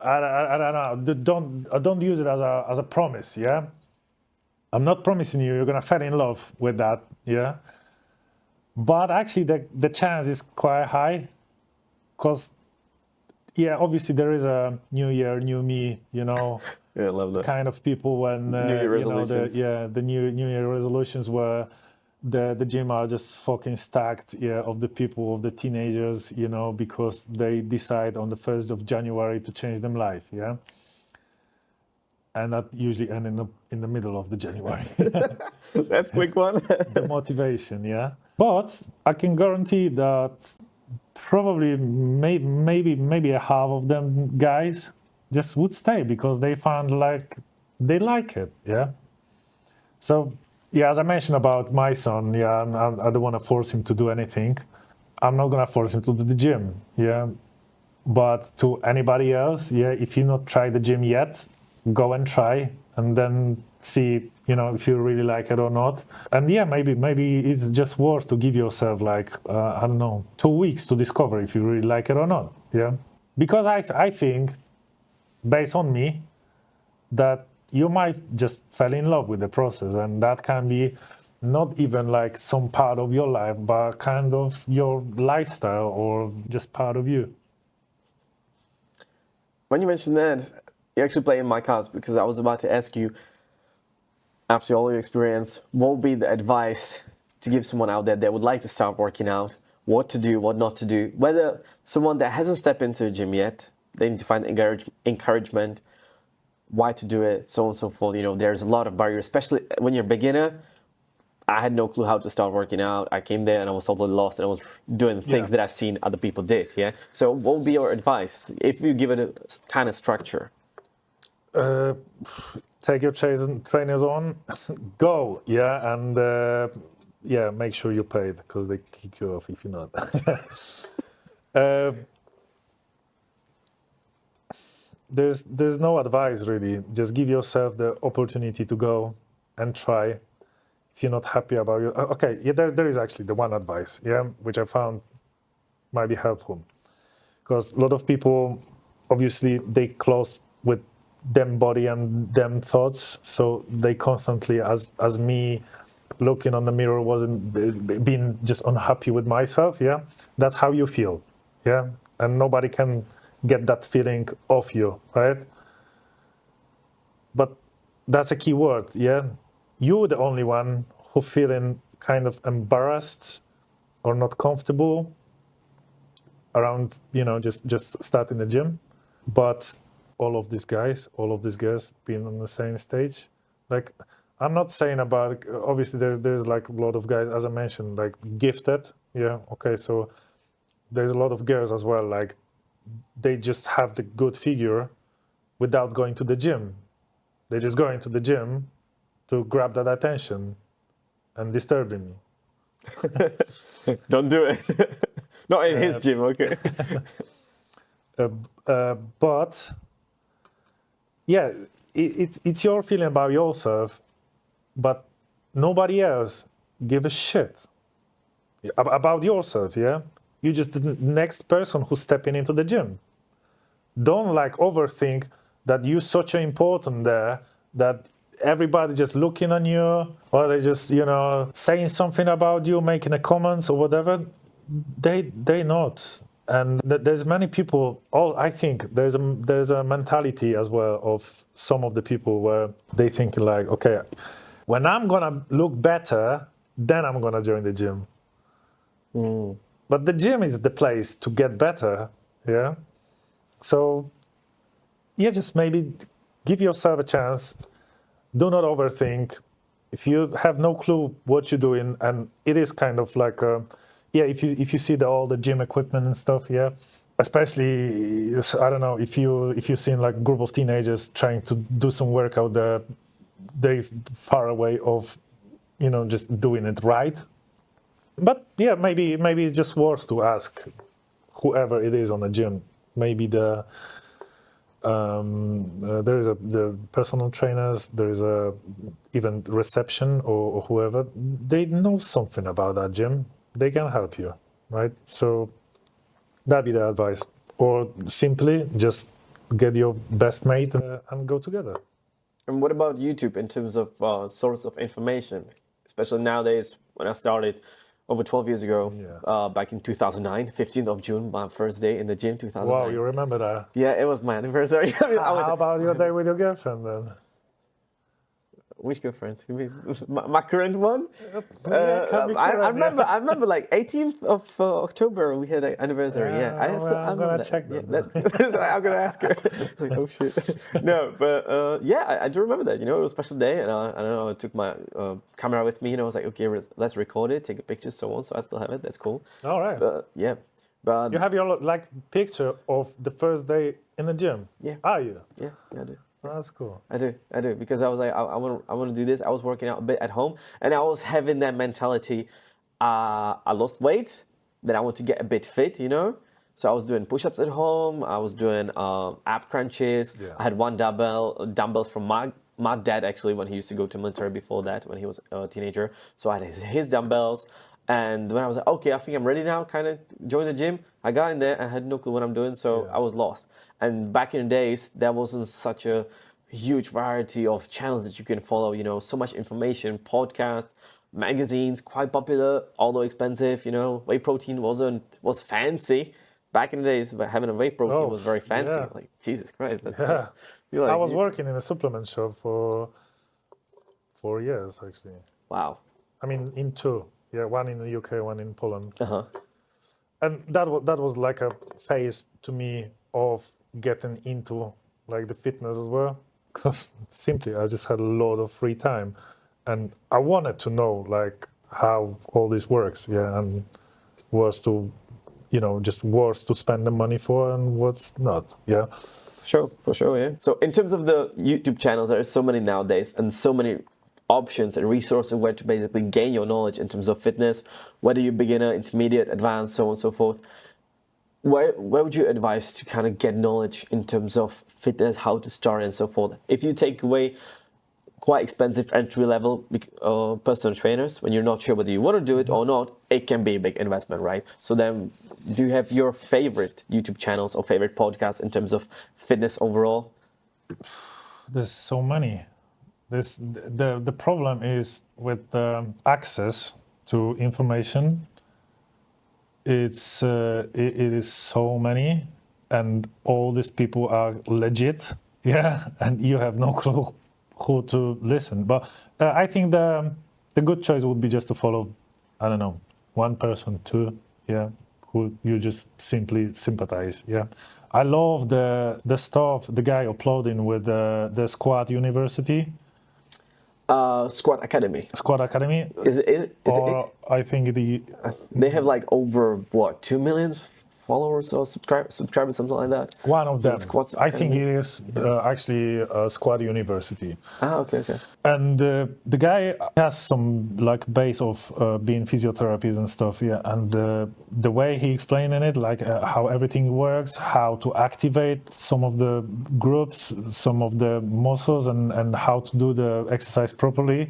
I don't know. Don't use it as a promise. Yeah, I'm not promising you're gonna fall in love with that. Yeah, but actually the chance is quite high, because yeah, obviously there is a new year, new me. Yeah, I love that. Kind of people when New Year resolutions. the new Year resolutions where the gym are just fucking stacked, yeah, of the people, of the teenagers, because they decide on the 1st of January to change them life, yeah, and that usually end in the middle of the January. That's a quick one. The motivation, yeah. But I can guarantee that probably maybe a half of them guys just would stay because they found like they like it, yeah. So yeah, as I mentioned about my son, yeah, I don't want to force him to do anything. I'm not gonna force him to do the gym, yeah. But to anybody else, yeah, if you not tried the gym yet, go and try, and then see, if you really like it or not. And yeah, maybe it's just worth to give yourself like I don't know, 2 weeks to discover if you really like it or not, yeah. Because I think, based on me, that you might just fall in love with the process, and that can be not even like some part of your life, but kind of your lifestyle or just part of you. When you mentioned that, you actually play in my cards, because I was about to ask you, after all your experience, what would be the advice to give someone out there that would like to start working out, what to do, what not to do, whether someone that hasn't stepped into a gym yet, they need to find encouragement, why to do it, so on and so forth. There's a lot of barriers, especially when you're a beginner. I had no clue how to start working out. I came there and I was totally lost, and I was doing things that I've seen other people did. Yeah. So what would be your advice if you give it a kind of structure? Take your trainers on, go, yeah, and yeah, make sure you're paid, because they kick you off if you're not. there's no advice really. Just give yourself the opportunity to go and try. If you're not happy about it, okay, yeah, there is actually the one advice, yeah, which I found might be helpful, because a lot of people, obviously, they close with them body and them thoughts, so they constantly, as me, looking on the mirror, wasn't being just unhappy with myself, yeah, that's how you feel, yeah, and nobody can get that feeling off you, right? But that's a key word, yeah. You're the only one who feeling kind of embarrassed or not comfortable around, just starting the gym. But all of these guys, all of these girls being on the same stage, like, I'm not saying about, obviously there's like a lot of guys, as I mentioned, like gifted, yeah, okay, so there's a lot of girls as well, like they just have the good figure without going to the gym. They're just going to the gym to grab that attention and disturbing me. Don't do it. Not in his gym, okay? But yeah, it's your feeling about yourself, but nobody else give a shit about yourself, yeah? You're just the next person who's stepping into the gym. Don't like overthink that you're such an important there, that everybody just looking on you, or they just, saying something about you, making a comments or whatever. They not. And there's many people. I think there's a mentality as well of some of the people where they think like, okay, when I'm gonna look better, then I'm gonna join the gym. But the gym is the place to get better, yeah. So yeah, just maybe give yourself a chance. Do not overthink. If you have no clue what you're doing, and it is kind of like if you see all the gym equipment and stuff, yeah, especially, I don't know, if you've seen like a group of teenagers trying to do some workout there, they far away of just doing it right. But yeah, maybe it's just worth to ask whoever it is on the gym. Maybe there is the personal trainers, there is even reception or whoever. They know something about that gym. They can help you, right? So that'd be the advice. Or simply just get your best mate and go together. And what about YouTube in terms of source of information? Especially nowadays, when I started over 12 years ago, back in 2009, 15th of June, my first day in the gym, 2009. Wow, you remember that? Yeah, it was my anniversary. How about your day with your girlfriend then? Which girlfriend? You mean my current one? Yeah, can be current, I remember like 18th of October we had an anniversary. Yeah, I'm gonna check that. Yeah, I'm gonna ask her. It's like, oh shit. No, but I do remember that. It was a special day, and I don't know. I took my camera with me, and I was like, okay, let's record it, take a picture, so on. So I still have it. That's cool. All right. But you have your picture of the first day in the gym. Yeah. Are you? Yeah, I do. Oh, that's cool. I do, because I was like, I want to do this. I was working out a bit at home, and I was having that mentality. I lost weight, then I want to get a bit fit, So I was doing push-ups at home. I was doing ab crunches. Yeah. I had one dumbbells from my dad, actually, when he used to go to military before that, when he was a teenager. So I had his dumbbells. And when I was like, okay, I think I'm ready now, kind of join the gym, I got in there. I had no clue what I'm doing, so I was lost. And back in the days, there wasn't such a huge variety of channels that you can follow, so much information, podcasts, magazines, quite popular, although expensive, whey protein was fancy. Back in the days, having a whey protein was very fancy. Yeah. Like, Jesus Christ. I was working in a supplement shop for 4 years, actually. Wow. I mean, in two. Yeah, one in the UK, one in Poland. Uh-huh. And that was like a phase to me of getting into like the fitness as well, because simply I just had a lot of free time, and I wanted to know like how all this works, and what's to, just worth to spend the money for and what's not, For sure, yeah. So in terms of the YouTube channels, there are so many nowadays, and so many options and resources where to basically gain your knowledge in terms of fitness, whether you're beginner, intermediate, advanced, so on and so forth. where would you advise to kind of get knowledge in terms of fitness, how to start and so forth? If you take away quite expensive entry level personal trainers, when you're not sure whether you want to do it or not, it can be a big investment, right? So then, do you have your favorite YouTube channels or favorite podcasts in terms of fitness overall? There's so many. The problem is with access to information. It is so many, and all these people are legit, yeah, and you have no clue who to listen. But I think the good choice would be just to follow, I don't know, one person, two, yeah, who you just simply sympathize, yeah. I love the stuff the guy uploading with the Squad University. Squad Academy. Squad Academy. Is it? I think They have like over what 2 million followers or subscribers, something like that. One of them. Squad I think Academy? it is actually Squad University. Okay. And the guy has some like base of being physiotherapists and stuff, yeah. And the way he explained it, like how everything works, how to activate some of the groups, some of the muscles, and how to do the exercise properly,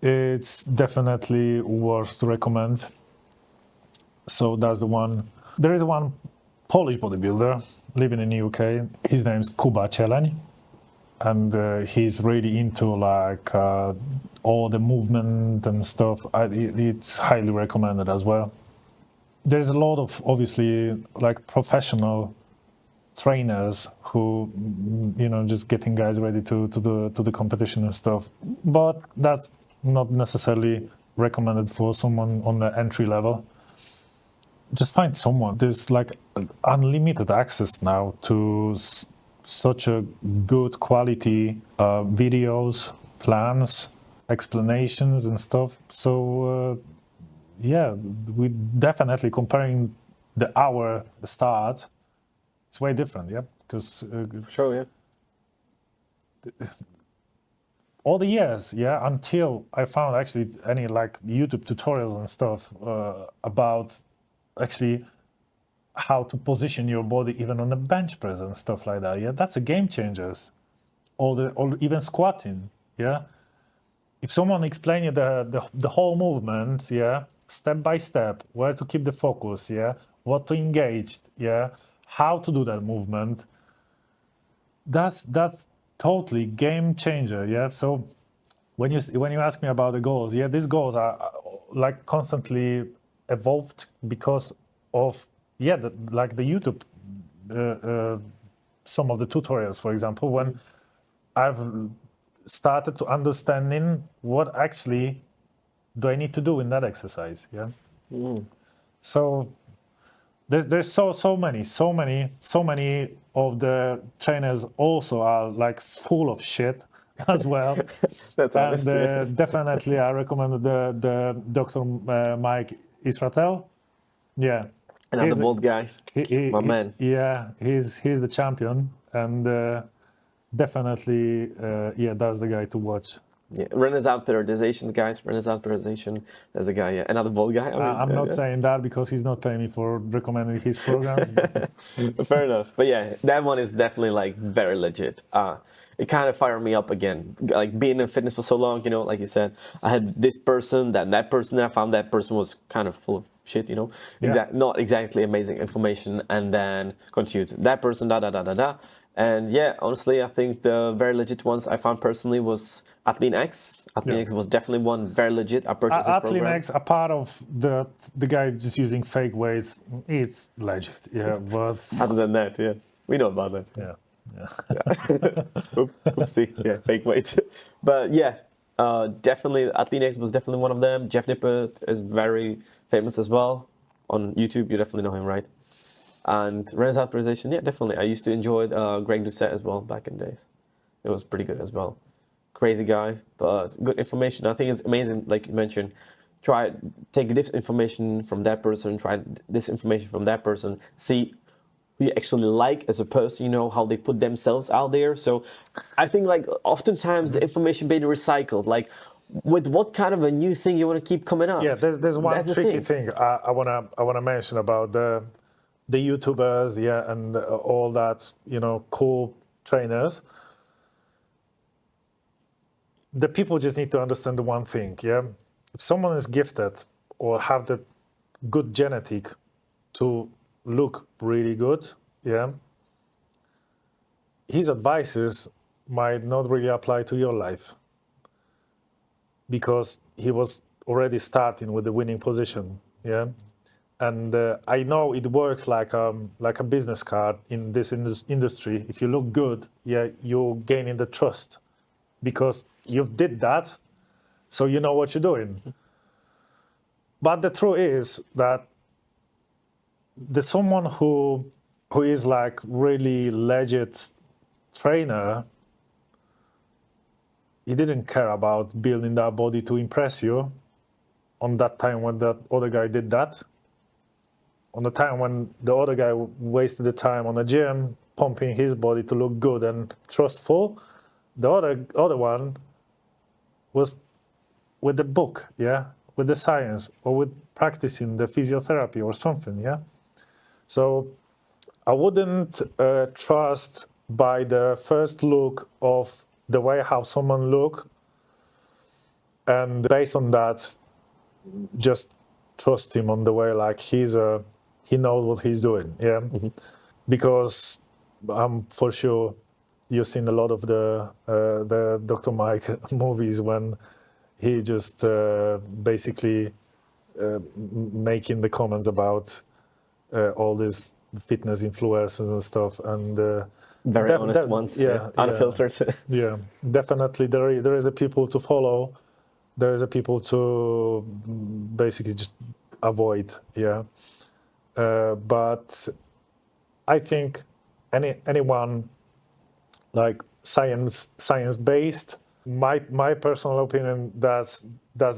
it's definitely worth to recommend. So that's the one. There is one Polish bodybuilder living in the UK. His name's Kuba Cieleń. And he's really into like all the movement and stuff. It's highly recommended as well. There's a lot of obviously like professional trainers who, you know, just getting guys ready to the competition and stuff. But that's not necessarily recommended for someone on the entry level. Just find someone. There's like unlimited access now to such a good quality videos, plans, explanations and stuff. So yeah, we definitely comparing the start, it's way different, yeah, because Sure, yeah. all the years, yeah, until I found actually any like YouTube tutorials and stuff about actually how to position your body even on the bench press and stuff like that. Yeah, that's a game changer. Or even squatting. Yeah, if someone explain you the whole movement, yeah, step by step, where to keep the focus, yeah, what to engage, yeah, how to do that movement. That's totally game changer. Yeah. So when you ask me about the goals, yeah, these goals are like constantly evolved because of like the YouTube, some of the tutorials, for example, when I've started to understanding what actually do I need to do in that exercise, yeah. So there's so many of the trainers also are like full of shit as well. That's honest, and definitely I recommend the Dr. Mike Israel. Yeah. Another bold guy. My man. Yeah, he's the champion, and definitely, that's the guy to watch. Yeah, Renaissance periodization, guys. Renaissance periodization. That's the guy. Yeah, another bold guy. I'm not saying that because he's not paying me for recommending his programs. Fair enough. But yeah, that one is definitely like very legit. It kind of fired me up again. Like being in fitness for so long, you know, like you said, I had this person, that person, and I found that person was kind of full of shit, you know, not exactly amazing information, and then continued that person, da. And yeah, honestly, I think the very legit ones I found personally was Athlean X. Athlean X was definitely one very legit. I purchased his program. Athlean X, a part of the guy just using fake weights, it's legit. Yeah, but other than that, yeah, we know about that. Yeah. Oopsie, yeah, fake weights. But yeah, definitely Athlean X was definitely one of them. Jeff Nippert is very famous as well on YouTube. You definitely know him, right? And Renaissance periodization, yeah, definitely. I used to enjoy Greg Doucette as well back in the days. It was pretty good as well. Crazy guy, but good information. I think it's amazing, like you mentioned. Take this information from that person, try this information from that person, see who you actually like as a person, you know, how they put themselves out there. So I think like oftentimes the information being recycled, like with what kind of a new thing you want to keep coming up. Yeah, there's one tricky thing I wanna mention about the the YouTubers, yeah, and all that, cool trainers. The people just need to understand the one thing, yeah. If someone is gifted or have the good genetic to look really good, yeah, his advices might not really apply to your life because he was already starting with the winning position, yeah. And I know it works like a business card in this industry. If you look good, yeah, you're gaining the trust because you've did that, so you know what you're doing. But the truth is that there's someone who is like really legit trainer. He didn't care about building that body to impress you on that time when that other guy did that. On the time when the other guy wasted the time on the gym, pumping his body to look good and trustful, the other one was with the book, yeah, with the science, or with practicing the physiotherapy or something, yeah. So I wouldn't trust by the first look of the way how someone look, and based on that, just trust him on the way like he knows what he's doing, yeah. Mm-hmm. Because I'm for sure you've seen a lot of the Dr. Mike movies when he just basically making the comments about all these fitness influencers and stuff, and very honest ones, yeah, unfiltered. Yeah, definitely there is a people to follow, there is a people to basically just avoid, yeah. But I think anyone like science based, my personal opinion, that's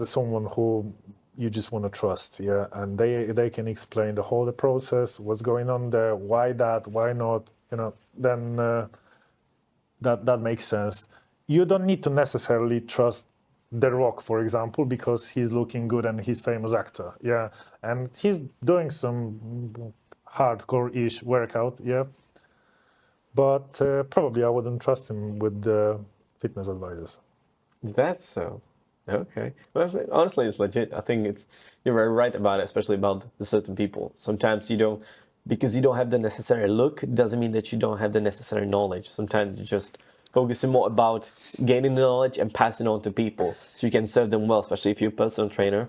someone who you just want to trust, yeah, and they can explain the whole process, what's going on there, why not, then that makes sense. You don't need to necessarily trust The Rock, for example, because he's looking good and he's famous actor, yeah, and he's doing some hardcore-ish workout, yeah, but probably I wouldn't trust him with the fitness advisors. That's so. Okay. Well, honestly, it's legit. I think you're very right about it, especially about the certain people. Sometimes because you don't have the necessary look, doesn't mean that you don't have the necessary knowledge. Sometimes you're just focusing more about gaining the knowledge and passing on to people so you can serve them well, especially if you're a personal trainer.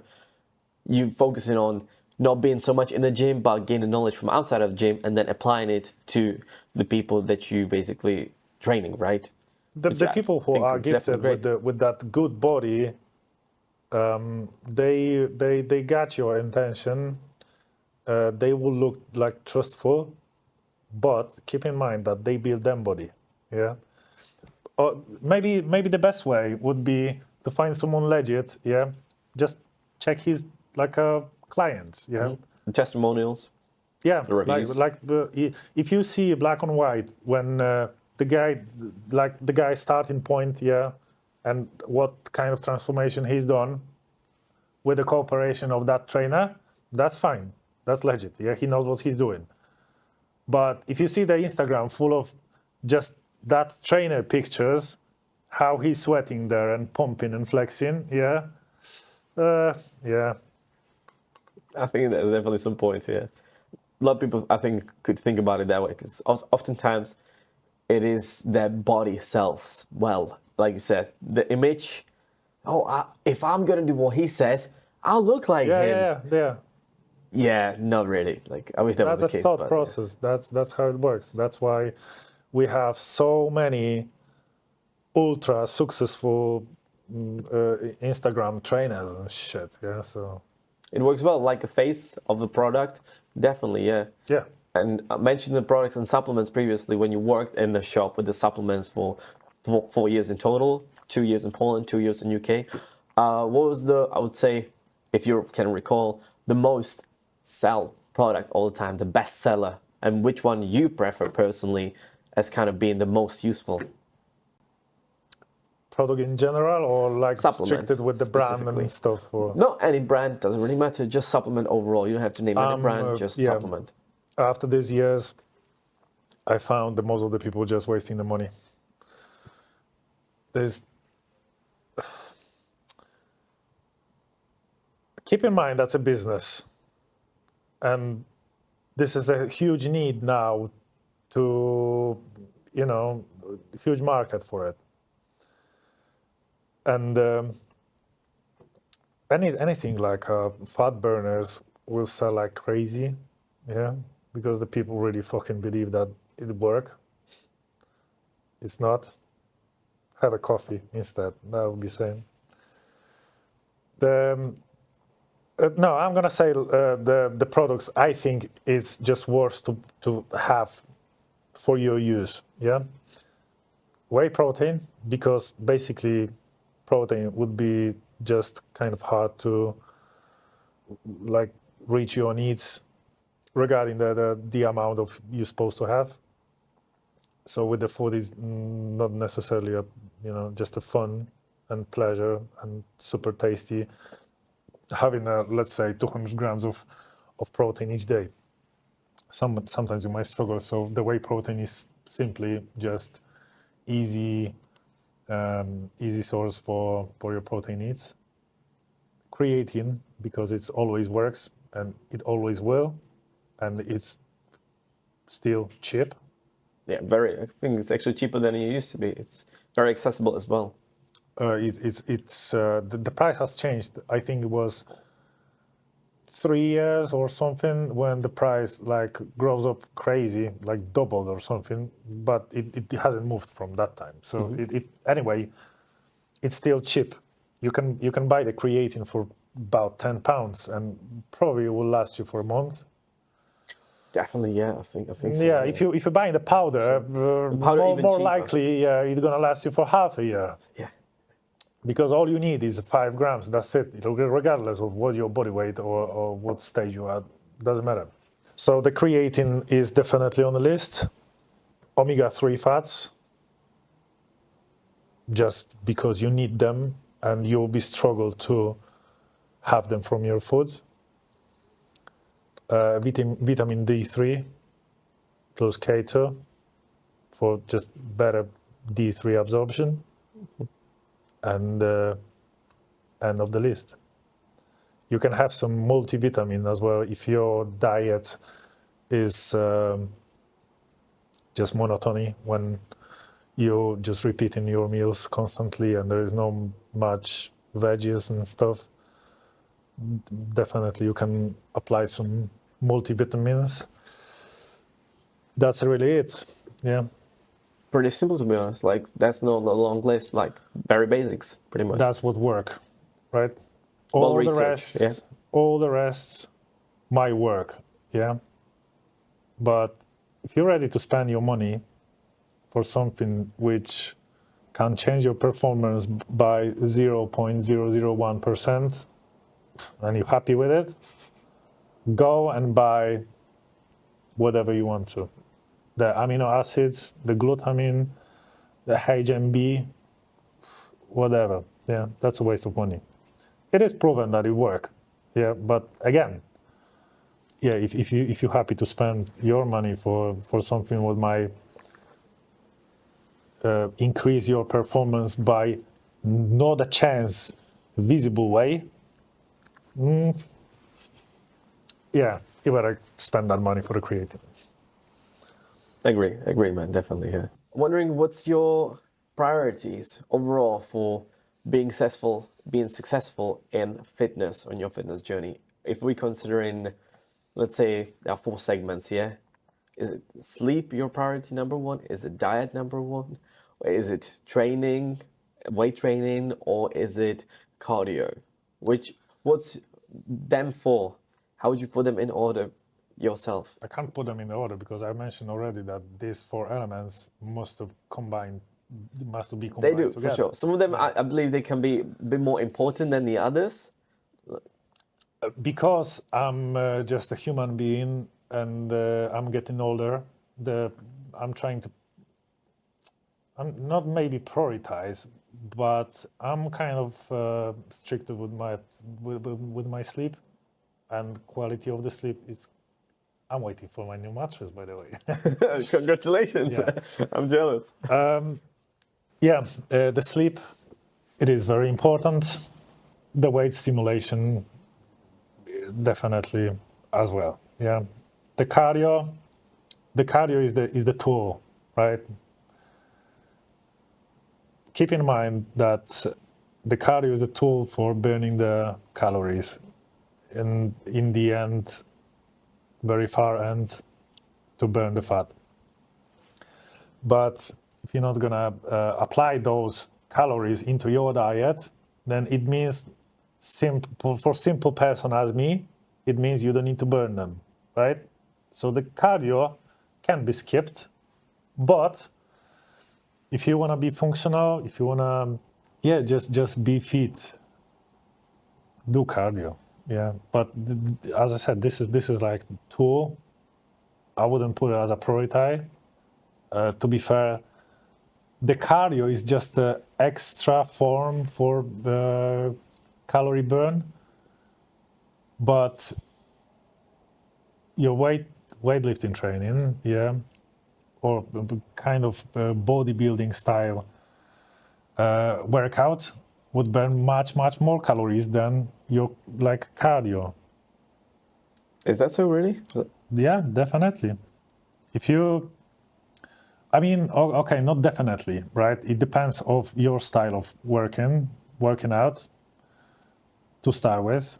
You focusing on not being so much in the gym, but gaining knowledge from outside of the gym and then applying it to the people that you basically training, right? The people who are gifted with that good body, they got your intention. They will look like trustful, but keep in mind that they build them body. Yeah. Or maybe the best way would be to find someone legit. Yeah. Just check his like a client. Yeah. Mm-hmm. Testimonials. Yeah. If you see black and white when the guy starting point, yeah, and what kind of transformation he's done with the cooperation of that trainer, that's fine. That's legit. Yeah, he knows what he's doing. But if you see the Instagram full of just that trainer pictures, how he's sweating there and pumping and flexing, yeah, yeah. I think there's definitely some points here. A lot of people, I think, could think about it that way because oftentimes it is that body sells well. Like you said, the image. If I'm gonna do what he says, I'll look like him. Yeah. Yeah, not really. Like I wish that was the case. That's a thought process. Yeah. That's how it works. That's why we have so many ultra successful Instagram trainers and shit. Yeah, so it works well, like a face of the product. Definitely, yeah. Yeah. And I mentioned the products and supplements previously when you worked in the shop with the supplements for 4 years in total, 2 years in Poland, 2 years in UK. What was I would say, if you can recall, the most sell product all the time, the best seller, and which one you prefer personally as kind of being the most useful? Product in general, or like restricted with the brand and stuff? Or? No, any brand, doesn't really matter, just supplement overall. You don't have to name any brand, just supplement. after these years, I found that most of the people just wasting the money. Keep in mind that's a business, and this is a huge need now to, huge market for it. And anything like fat burners will sell like crazy, yeah, because the people really fucking believe that it work. It's not. Have a coffee instead. That would be same. No, I'm gonna say the products I think is just worth to have for your use. Yeah, whey protein, because basically protein would be just kind of hard to like reach your needs regarding the amount of you're supposed to have. So with the food is not necessarily just a fun and pleasure and super tasty. Having let's say 200 grams of protein each day. Sometimes you might struggle. So the whey protein is simply just easy source for your protein needs. Creatine, because it always works and it always will, and it's still cheap. Yeah, I think it's actually cheaper than it used to be. It's very accessible as well. The price has changed. I think it was 3 years or something when the price like grows up crazy, like doubled or something, but it hasn't moved from that time. So anyway, it's still cheap. You can buy the creatine for about £10 and probably will last you for a month. Definitely, yeah. I think so. Yeah, if you buy the powder, more likely, it's gonna last you for half a year. Yeah. Because all you need is 5 grams. That's it. Regardless of what your body weight or what stage you are, doesn't matter. So the creatine is definitely on the list. Omega-3 fats, just because you need them and you'll be struggle to have them from your food. Vitamin D3 plus K2 for just better D3 absorption. And end of the list. You can have some multivitamin as well if your diet is just monotony, when you're just repeating your meals constantly and there is no much veggies and stuff. Definitely you can apply some multivitamins. That's really it. Yeah. Pretty simple, to be honest. Like, that's not a long list. Like, very basics, pretty much. That's what work, right? All the rest might work, yeah. But if you're ready to spend your money for something which can change your performance by 0.001%, and you're happy with it, go and buy whatever you want to. The amino acids, the glutamine, the HMB, whatever. Yeah, that's a waste of money. It is proven that it works. Yeah, but again, yeah, if you're happy to spend your money for something what might increase your performance by not a chance visible way, yeah, you better spend that money for the creative. Agree, man, definitely, yeah. I'm wondering, what's your priorities overall for being successful in fitness, on your fitness journey? If we consider let's say there are 4 segments, yeah? Is it sleep your priority number 1? Is it diet number 1? Or is it training, weight training, or is it cardio? What's them for? How would you put them in order yourself? I can't put them in order because I mentioned already that these 4 elements must be combined They do, together. for sure. Some of them, I believe they can be a bit more important than the others. Because I'm just a human being and I'm getting older, I'm not maybe prioritize, but I'm kind of stricter with my sleep, and quality of the sleep is I'm waiting for my new mattress, by the way. Congratulations. Yeah. I'm jealous. The sleep, it is very important. The weight stimulation, definitely as well. Yeah, the cardio is the tool, right? Keep in mind that the cardio is a tool for burning the calories, and in the end, very far end, to burn the fat. But if you're not gonna apply those calories into your diet, then it means for simple person as me, it means you don't need to burn them, right? So the cardio can be skipped, but if you want to be functional, if you want to, just be fit, do cardio. Yeah, but as I said, this is like tool. I wouldn't put it as a priority. To be fair, the cardio is just an extra form for the calorie burn, but your weightlifting training, yeah, or kind of bodybuilding style workout would burn much more calories than your like cardio. Is that so, really? Yeah, definitely. If you, I mean, okay, not definitely, right? It depends of your style of working out to start with.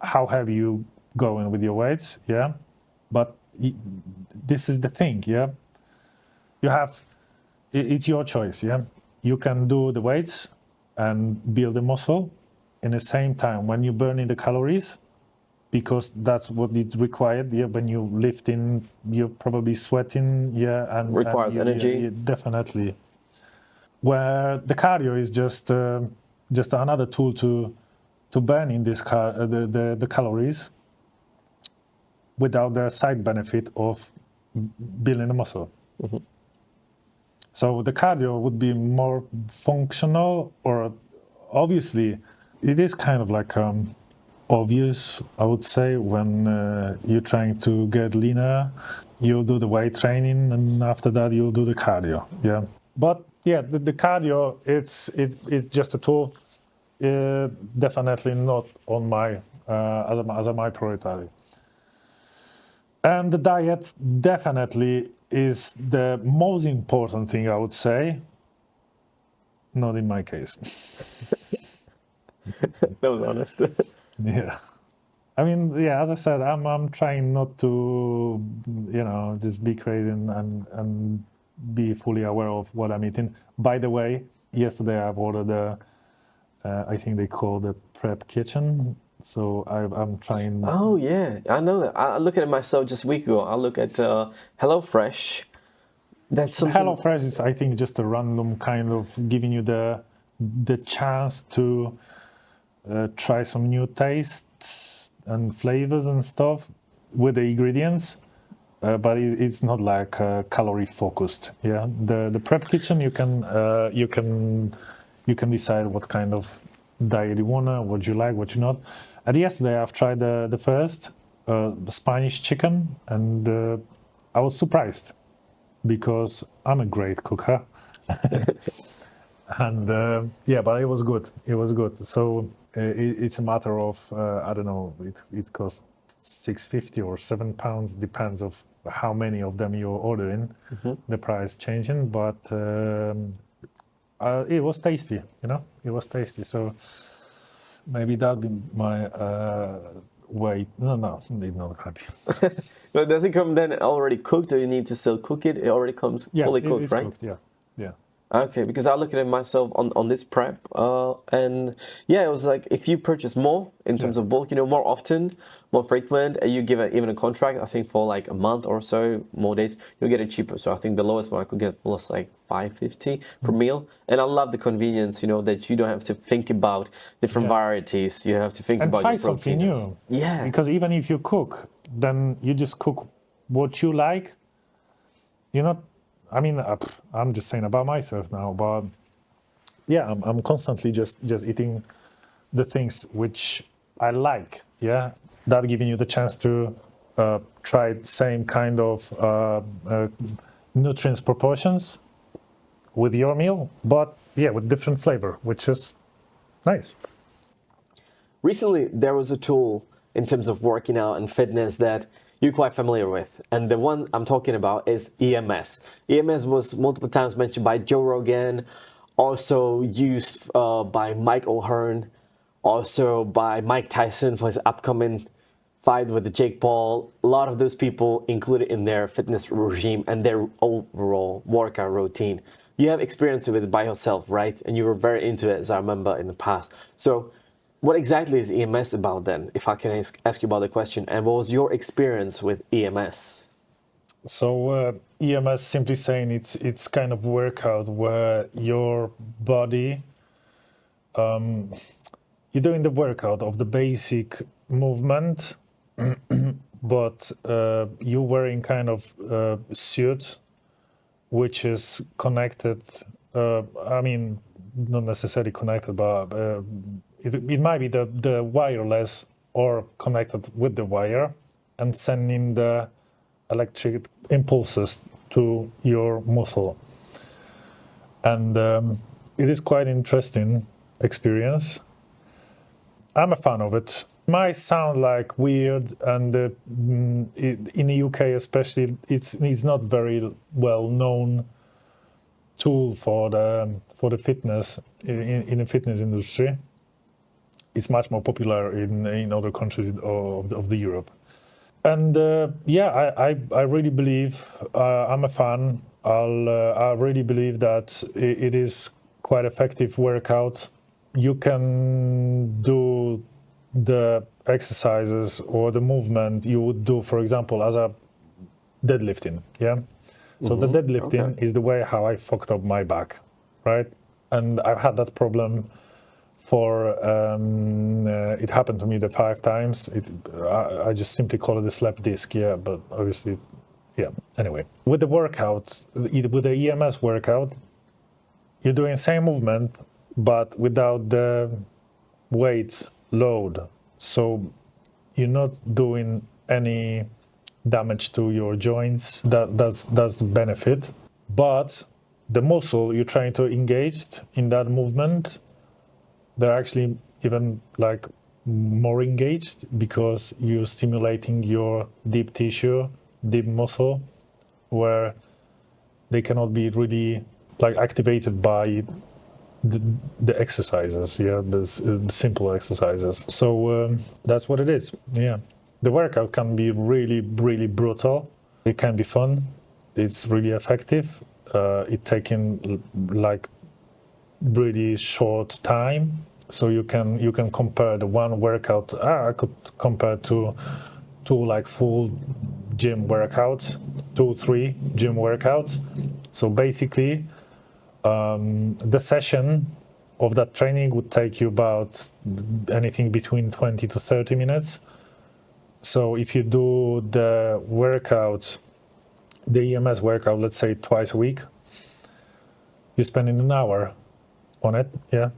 How heavy you going with your weights, yeah. But this is the thing, yeah. You have, it's your choice, yeah. You can do the weights and build the muscle in the same time when you're burning the calories, because that's what it required. Yeah, when you lifting, you're probably sweating. Yeah, and Requires energy. Yeah, definitely. Where the cardio is just another tool to burn in this the calories without the side benefit of building a muscle. Mm-hmm. So the cardio would be more functional, or obviously it is kind of like obvious, I would say, when you're trying to get leaner, you'll do the weight training, and after that you'll do the cardio. Yeah, but yeah, the cardio it's just a tool. Definitely not on my as a my priority. And the diet definitely is the most important thing, I would say. Not in my case. That was honest. Yeah. I mean, yeah, as I said, I'm trying not to, just be crazy and be fully aware of what I'm eating. By the way, yesterday I've ordered I think they call the prep kitchen. So I'm trying. Oh yeah, I know that. I look at it myself just a week ago. I look at HelloFresh. That's something. HelloFresh is, I think, just a random kind of giving you the chance to try some new tastes and flavors and stuff with the ingredients, but it's not like calorie focused. Yeah, the prep kitchen you can decide what kind of diet you wanna, what you like, what you not. And yesterday I've tried the first Spanish chicken, and I was surprised because I'm a great cooker. And but it was good. It was good. So it's a matter of I don't know. It costs £6.50 or £7, depends of how many of them you're ordering. Mm-hmm. The price changing, but it was tasty. It was tasty. So maybe that'll be my way. No, it's not gonna be. But does it come then already cooked, or you need to still cook it? It already comes fully cooked, it's right? cooked, yeah. Okay, because I look at it myself on this prep, and yeah, it was like if you purchase more in terms of bulk, more often, more frequent, and you give it even a contract, I think for like a month or so, more days, you'll get it cheaper. So I think the lowest one I could get was like $5.50 per meal, and I love the convenience, that you don't have to think about different varieties. You have to think And about try your something proteins. new. Yeah, Because even if you cook, then you just cook what you like. You're not. I mean, I'm just saying about myself now, but yeah, I'm constantly just eating the things which I like. Yeah, that giving you the chance to tried same kind of nutrients proportions with your meal, but yeah, with different flavor, which is nice. Recently, there was a tool in terms of working out and fitness that you're quite familiar with. And the one I'm talking about is EMS. EMS was multiple times mentioned by Joe Rogan, also used by Mike O'Hearn, also by Mike Tyson for his upcoming fight with Jake Paul. A lot of those people included in their fitness regime and their overall workout routine. You have experience with it by yourself, right? And you were very into it, as I remember in the past. So what exactly is EMS about then, if I can ask you about the question? And what was your experience with EMS? So EMS, simply saying, it's kind of workout where your body, you're doing the workout of the basic movement, but you're wearing kind of suit which is connected. I mean, not necessarily connected, but it might be the wireless or connected with the wire and sending the electric impulses to your muscle. And it is quite interesting experience. I'm a fan of it. Might sound like weird, and in the UK especially, it's not very well known tool for the fitness in the fitness industry. It's much more popular in other countries of the Europe. And yeah, I really believe, I'm a fan. I really believe that it is quite effective workout. You can do the exercises or the movement you would do, for example, as a deadlifting. Yeah. So the deadlifting is the way how I fucked up my back, right? And I've had that problem for it happened to me the 5 times. I just simply call it a slap disc, yeah, but obviously, yeah. Anyway, with the workout, with the EMS workout, you're doing same movement, but without the weight load. So you're not doing any damage to your joints. That's the benefit. But the muscle you're trying to engage in that movement, they're actually even like more engaged because you're stimulating your deep tissue, deep muscle, where they cannot be really like activated by the exercises, yeah, the simple exercises. So that's what it is. Yeah, the workout can be really, really brutal. It can be fun. It's really effective. It taking like really short time, so you can compare the one workout. I could compare to like full gym workouts, 2-3 gym workouts. So basically, the session of that training would take you about anything between 20 to 30 minutes. So if you do the workout, the EMS workout, let's say twice a week, you're spending an hour on it, yeah.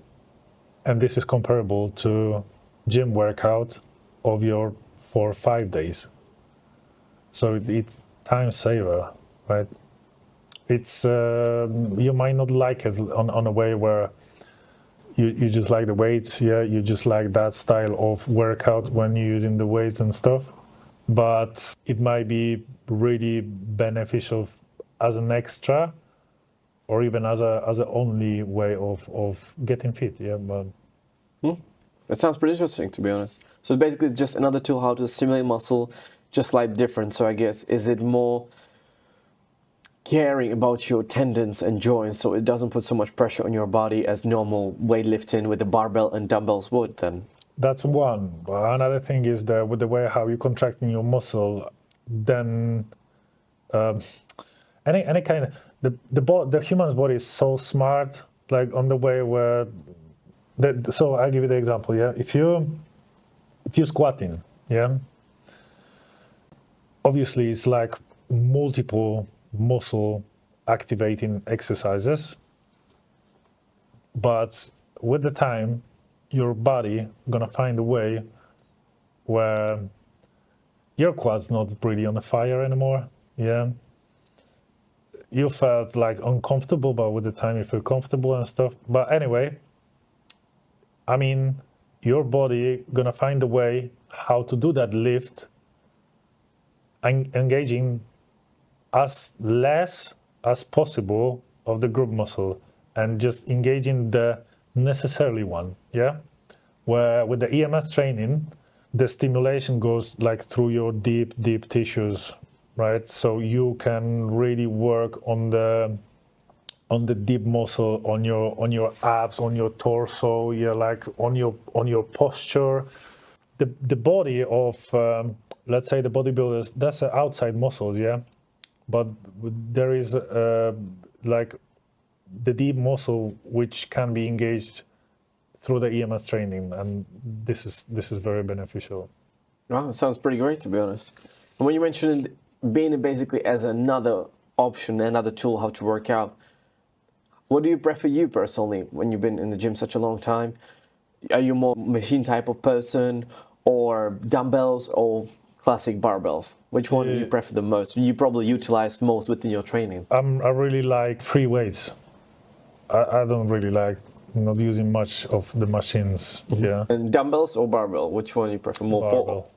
And this is comparable to gym workout of your 4 or 5 days. So it's time saver, right? It's you might not like it on a way where you just like the weights, yeah, you just like that style of workout when you're using the weights and stuff, but it might be really beneficial as an extra or even as a only way of getting fit, yeah. But That sounds pretty interesting, to be honest. So basically it's just another tool how to stimulate muscle, just like different. So I guess, is it more caring about your tendons and joints so it doesn't put so much pressure on your body as normal weightlifting with the barbell and dumbbells would then? that's one. Another thing is that with the way how you're contracting your muscle, then any kind of the human's body is so smart, like on the way where so I'll give you the example, yeah. If you're squatting, yeah, obviously it's like multiple muscle activating exercises, but with the time your body gonna find a way where your quad's not really on the fire anymore. Yeah. You felt like uncomfortable, but with the time you feel comfortable and stuff. But anyway, I mean, your body gonna find a way how to do that lift, engaging as less as possible of the group muscle and just engaging the necessarily one. Yeah. Where with the EMS training, the stimulation goes like through your deep tissues, right? So you can really work on the deep muscle, on your abs, on your torso, yeah, like on your posture. The body of let's say the bodybuilders, that's outside muscles, yeah, but there is like the deep muscle which can be engaged through the EMS training, and this is very beneficial. Wow, sounds pretty great, to be honest. And when you mentioned being basically as another option, another tool how to work out, what do you prefer you personally when you've been in the gym such a long time? Are you more machine type of person, or dumbbells, or classic barbell? Which one do you prefer the most? You probably utilize most within your training. I really like free weights. I don't really like not using much of the machines. Yeah. And dumbbells or barbell? Which one you prefer more? Barbell.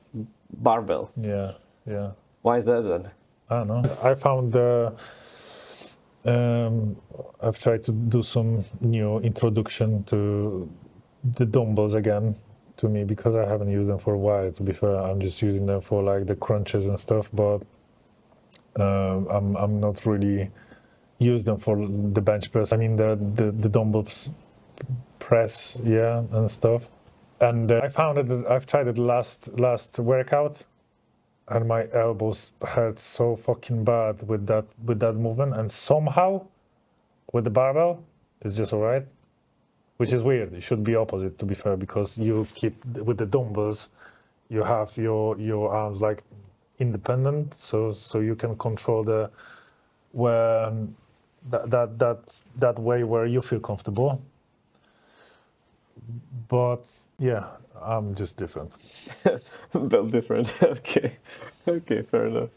Barbell. Yeah. Why is that then? I don't know. I found I've tried to do some new introduction to the dumbbells again to me, because I haven't used them for a while. To be fair, I'm just using them for like the crunches and stuff, but I'm not really use them for the bench press. I mean the dumbbells press, yeah, and stuff. And I found that I've tried it last workout, and my elbows hurt so fucking bad with that movement. And somehow, with the barbell, it's just all right, which is weird. It should be opposite, to be fair, because you keep with the dumbbells, you have your arms like independent, so you can control the where that way where you feel comfortable. But yeah, I'm just different. Well, different. Okay, fair enough.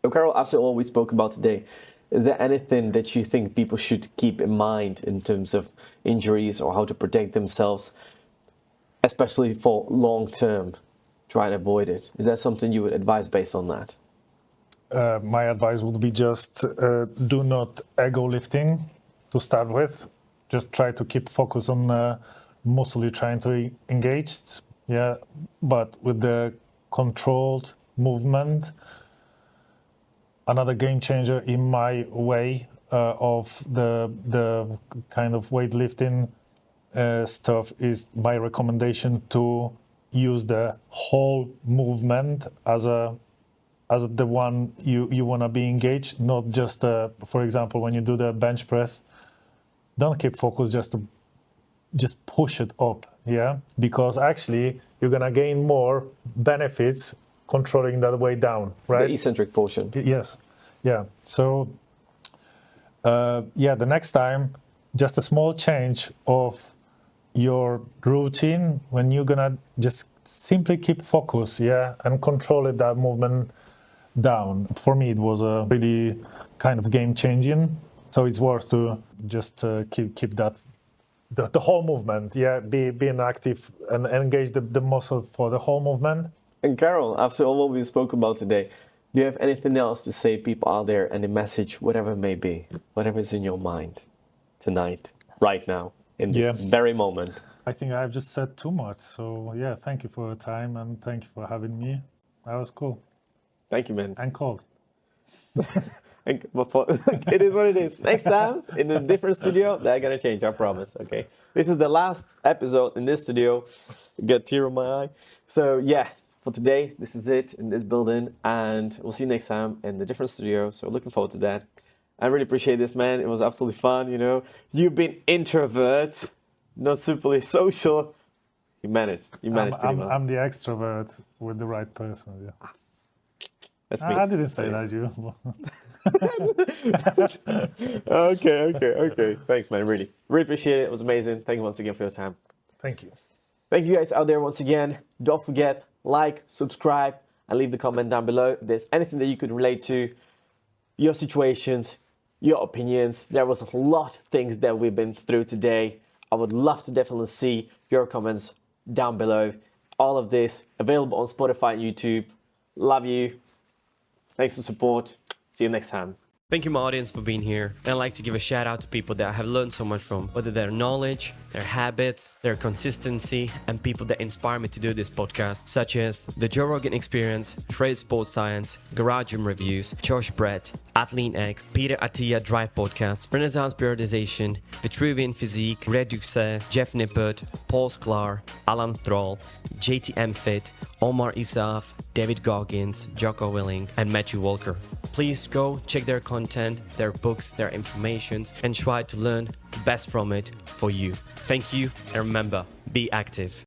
So, Karol, after all we spoke about today, is there anything that you think people should keep in mind in terms of injuries or how to protect themselves, especially for long term, try and avoid it? Is there something you would advise based on that? My advice would be just do not ego lifting to start with. Just try to keep focus on muscle you're trying to engage. Yeah, but with the controlled movement. Another game changer in my way of the kind of weightlifting stuff is my recommendation to use the whole movement as the one you want to be engaged, not just for example, when you do the bench press, don't keep focus just push it up, yeah, because actually you're gonna gain more benefits controlling that way down, right? The eccentric portion. Yes, yeah. So the next time, just a small change of your routine when you're gonna just simply keep focus, yeah, and control it, that movement down. For me, it was a really kind of game changing. So it's worth to just keep that the whole movement, yeah, being active and engage the muscle for the whole movement. And Karol, after all what we spoke about today, do you have anything else to say, people out there, and a message, whatever it may be, whatever is in your mind tonight, right now, in this very moment? I think I've just said too much. So yeah, thank you for your time and thank you for having me. That was cool. Thank you, man. And cold. It is what it is. Next time, in a different studio, they're going to change, I promise, okay? This is the last episode in this studio. Get a tear in my eye. So yeah, for today, this is it in this building, and we'll see you next time in the different studio. So looking forward to that. I really appreciate this, man. It was absolutely fun, you know. You've been introvert, not superly social. You managed pretty well. I'm the extrovert with the right person, yeah. That's me. I didn't say that, you. Okay. Thanks, man. Really appreciate it. It was amazing. Thank you once again for your time. Thank you. Thank you guys out there once again. Don't forget, like, subscribe, and leave the comment down below if there's anything that you could relate to, your situations, your opinions. There was a lot of things that we've been through today. I would love to definitely see your comments down below. All of this available on Spotify and YouTube. Love you. Thanks for support. See you next time. Thank you, my audience, for being here. And I'd like to give a shout out to people that I have learned so much from, whether their knowledge, their habits, their consistency, and people that inspire me to do this podcast, such as the Joe Rogan Experience, Trade Sports Science, Garage Gym Reviews, Josh Brett, Athlean X, Peter Attia Drive Podcast, Renaissance Periodization, Vitruvian Physique, Reduxe, Jeff Nippert, Paul Sklar, Alan Thrall, JTM Fit, Omar Isaf, David Goggins, Jocko Willing, and Matthew Walker. Please go check their content, their books, their informations, and try to learn the best from it for you. Thank you, and remember, be active.